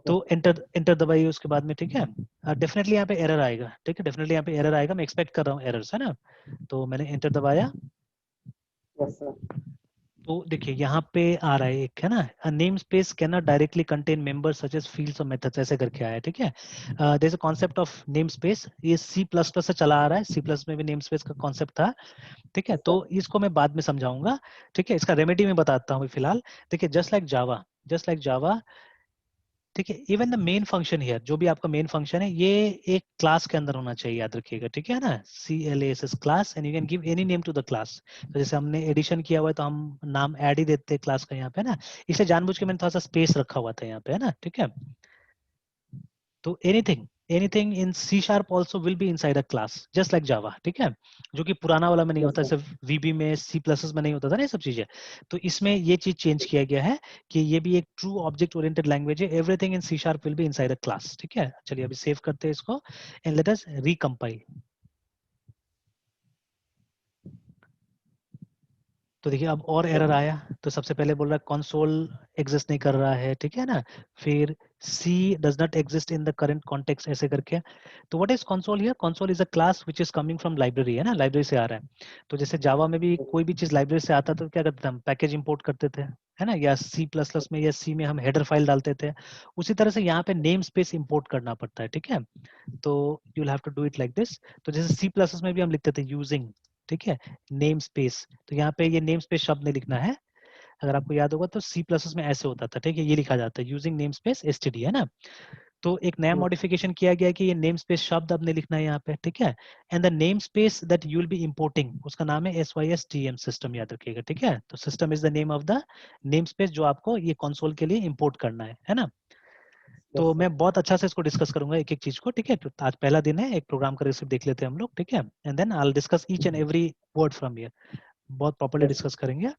तो एंटर एंटर दबाइए उसके बाद में, ठीक है, डेफिनेटली यहाँ पे एरर आएगा, ठीक है, डेफिनेटली यहाँ पे एरर आएगा, मैं एक्सपेक्ट कर रहा हूँ एरर्स, है ना। तो मैंने एंटर दबाया, यस सर। तो देखिए यहाँ पे आ रहा है एक, है ना, namespace cannot directly contain members such as fields और मेथड्स, ऐसे करके आया है, ठीक है। There is a concept of namespace, ये C++ से चला आ रहा है, C+ में भी नेम स्पेस का कॉन्सेप्ट था, ठीक है, तो इसको मैं बाद में समझाऊंगा, ठीक है, इसका रेमेडी में बताता हूँ फिलहाल। देखिए जस्ट लाइक जावा, ठीक है, even the main function here, जो भी आपका मेन फंक्शन है ये एक क्लास के अंदर होना चाहिए, याद रखिएगा, ठीक है ना, CLASS class, and you can give any name to the class. तो जैसे हमने एडिशन किया हुआ है तो हम नाम ऐड ही देते हैं क्लास का यहाँ पे ना, इसलिए जानबूझ के मैंने थोड़ा सा स्पेस रखा हुआ था यहाँ पे, है ना, ठीक है। तो anything in C# also will be inside a class just like Java, ठीक है, जो कि पुराना वाला में नहीं होता, जैसे VB में C++ में नहीं होता था ना ये सब चीजें, तो इसमें ये चीज चेंज किया गया है कि ये भी एक ट्रू ऑब्जेक्ट ओरिएंटेड लैंग्वेज है, everything in C# will be inside a class, ठीक है। चलिए अभी सेव करते हैं इसको, एंड लेट अस रिकंपाइल। तो देखिए अब और एरर आया, तो सबसे पहले बोल रहा है कंसोल एग्जिस्ट नहीं कर रहा है, ठीक है ना, फिर C does not exist in the current context, ऐसे करके। तो what is console here, console is a class which is coming from library, है ना, लाइब्रेरी से आ रहा है। तो जैसे जावा में भी कोई भी चीज लाइब्रेरी से आता तो क्या करते थे हम, पैकेज इंपोर्ट करते थे, है ना, या C++ में या C में हम हेडर फाइल डालते थे, उसी तरह से यहाँ पे नेम स्पेस इंपोर्ट करना पड़ता है, ठीक है। तो you will have to do it like this, तो जैसे C++ में भी हम लिखते थे यूजिंग ठीक है, नेम स्पेस। तो यहाँ पे ये नेम स्पेस शब्द नहीं लिखना है। अगर आपको याद होगा तो C++ में ऐसे होता था, ठीक है, ये लिखा जाता है यूजिंग नेम स्पेस std, है ना। तो एक नया मॉडिफिकेशन किया गया कि ये नेम स्पेस शब्द अब नहीं लिखना है यहाँ पे, ठीक है। And the name space that you will B importing, उसका नाम है SYSTM, सिस्टम, याद रखिएगा, ठीक है। तो system is the name of the name space जो आपको ये कंसोल के लिए इंपोर्ट करना है ना। तो मैं बहुत अच्छा से इसको डिस्कस करूंगा एक एक चीज को, ठीक है। तो आज पहला दिन है, एक प्रोग्राम का रिसिप्ट देख लेते हैं हम लोग, ठीक है, and then I will discuss each and every word from here, बहुत प्रॉपर्ली डिस्कस करेंगे।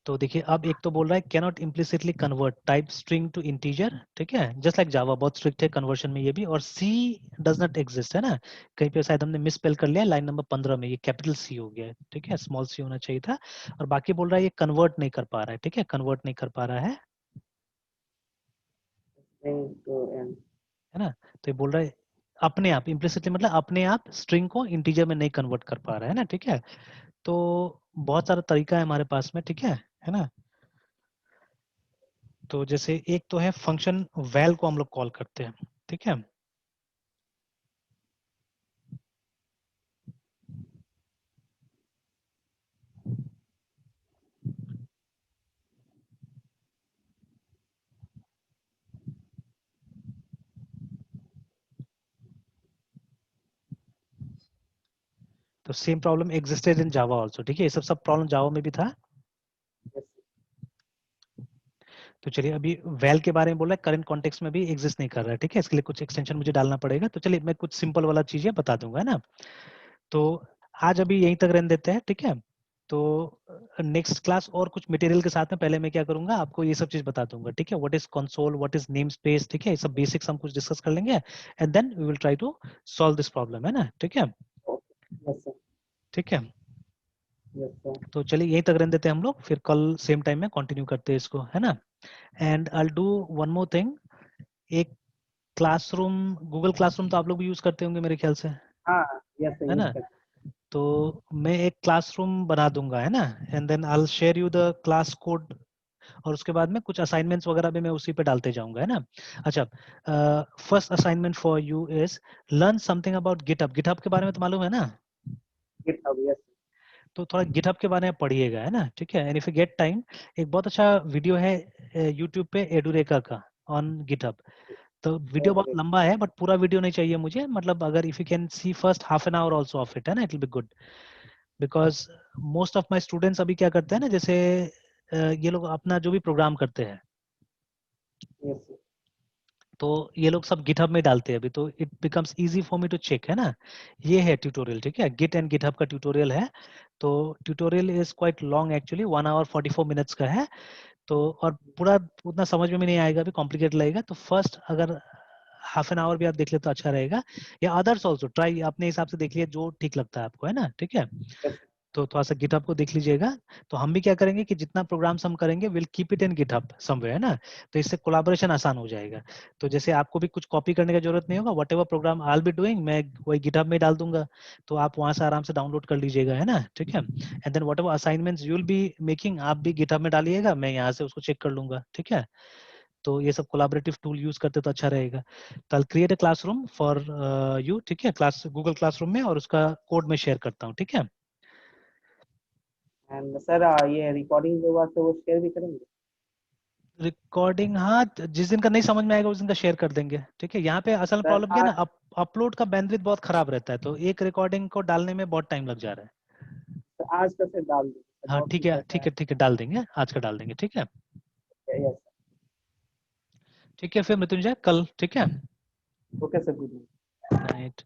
तो देखिए अब एक तो बोल रहा है cannot implicitly convert type string to integer, ठीक है, जस्ट लाइक जावा, बहुत स्ट्रिक्ट है कन्वर्शन में ये भी। और सी डज नॉट एग्जिस्ट, है ना, कहीं पे शायद हमने मिसस्पेल कर लिया, लाइन नंबर 15 में ये कैपिटल सी हो गया है, ठीक है, स्मॉल सी होना चाहिए था। और बाकी बोल रहा है ये कन्वर्ट नहीं कर पा रहा है, ठीक है, कन्वर्ट नहीं कर पा रहा है ना। तो ये बोल रहा है अपने आप, इम्प्लिसिटली मतलब अपने आप स्ट्रिंग को इंटीजर में नहीं कन्वर्ट कर पा रहा है ना, ठीक है। तो बहुत सारा तरीका है हमारे पास में, ठीक है ना। तो जैसे एक तो है फंक्शन वैल को हम लोग कॉल करते हैं, ठीक है। तो same problem existed in Java also, ठीक है, ये सब प्रॉब्लम जावा में भी था। तो चलिए अभी वैल के बारे में बोल रहा है, करंट कॉन्टेक्स्ट में भी एग्जिस्ट नहीं कर रहा है, ठीक है, इसके लिए कुछ एक्सटेंशन मुझे डालना पड़ेगा। तो चलिए मैं कुछ सिंपल वाला चीजें बता दूंगा, है ना। तो आज अभी यहीं तक रहने देते हैं, ठीक है। तो नेक्स्ट क्लास और कुछ मटेरियल के साथ में पहले मैं क्या करूंगा, आपको ये सब चीज बता दूंगा, ठीक है, what is console, what is name space, ठीक है, ये सब बेसिक्स हम कुछ डिस्कस कर लेंगे and then we will try to solve this problem, है ना, ठीक है। ठीक है, तो चलिए यहीं तक रहने देते हैं हम लोग, फिर कल सेम टाइम में कंटिन्यू करते हैं इसको, है ना। And I will do one more thing, एक क्लासरूम, गूगल क्लासरूम तो आप लोग भी यूज करते होंगे मेरे ख्याल से, है ना। तो मैं एक क्लासरूम बना दूंगा, है ना, and then I will share you the class code, और उसके बाद में कुछ असाइनमेंट्स वगैरह भी मैं उसी पे डालते जाऊंगा, है ना। अच्छा, first assignment for you is learn something about GitHub. GitHub के बारे में तो मालूम है ना, तो थोड़ा गिटहब के बारे में पढ़िएगा, है ना, ठीक है। And if you get time, एक बहुत अच्छा वीडियो है यूट्यूब पे एडुरेका का ऑन गिटहब। तो वीडियो बहुत लंबा है बट पूरा वीडियो नहीं चाहिए मुझे, मतलब अगर if you can see first half an hour also of it, है ना, it will be good, because most of my students अभी क्या करते हैं ना, जैसे ये लोग अपना जो भी प्रोग्राम करते हैं तो ये लोग सब गिटहब में डालते हैं अभी, तो it becomes easy for me to check, है ना। ये है ट्यूटोरियल, ठीक है, गिट एंड गिटहब का ट्यूटोरियल है। तो tutorial is quite long actually, 1 hour 44 minutes का है। तो और पूरा उतना समझ में भी नहीं आएगा, अभी कॉम्प्लिकेट लगेगा। तो फर्स्ट अगर हाफ एन आवर भी आप देख ले तो अच्छा रहेगा, या अदर्स ऑल्सो ट्राई, अपने हिसाब से देखिए जो ठीक लगता है आपको, है ना, ठीक है। तो थोड़ा सा गिटहब को देख लीजिएगा। तो हम भी क्या करेंगे कि जितना प्रोग्राम्स हम करेंगे will keep it in GitHub somewhere, है ना। तो इससे कोलैबोरेशन आसान हो जाएगा। तो जैसे आपको भी कुछ कॉपी करने की जरूरत नहीं होगा, whatever program I will be doing मैं वही गिटहब में डाल दूंगा, तो आप वहां से आराम से डाउनलोड कर लीजिएगा, है ना, ठीक है। And then whatever assignments you will be making, आप भी गिटहब में डालिएगा, मैं यहाँ से उसको चेक कर लूंगा, ठीक है। तो ये सब कोलैबोरेटिव टूल यूज करते तो अच्छा रहेगा। तो I create a classroom for you, ठीक है, क्लास गूगल क्लासरूम में, और उसका कोड मैं शेयर करता हूँ, ठीक है। एंड सर ये रिकॉर्डिंग जो बात है वो शेयर भी करेंगे? रिकॉर्डिंग, हाँ, जिस दिन का नहीं समझ में आएगा उस दिन का शेयर कर देंगे, ठीक है। यहाँ पे असल सर प्रॉब्लम क्या है आज ना, अपलोड का बैंडविड्थ बहुत खराब रहता है, तो एक रिकॉर्डिंग को डालने में बहुत टाइम लग जा रहा है। आज का फिर डाल दीजिए, हाँ बहुत ठीक कुछ है, रहता ठीक है, ठीक है, डाल देंगे, आज का डाल देंगे, ठीक है। है। यस ठीक है फिर मृत्युंजय, कल, ठीक है, okay sir, good night. Good night.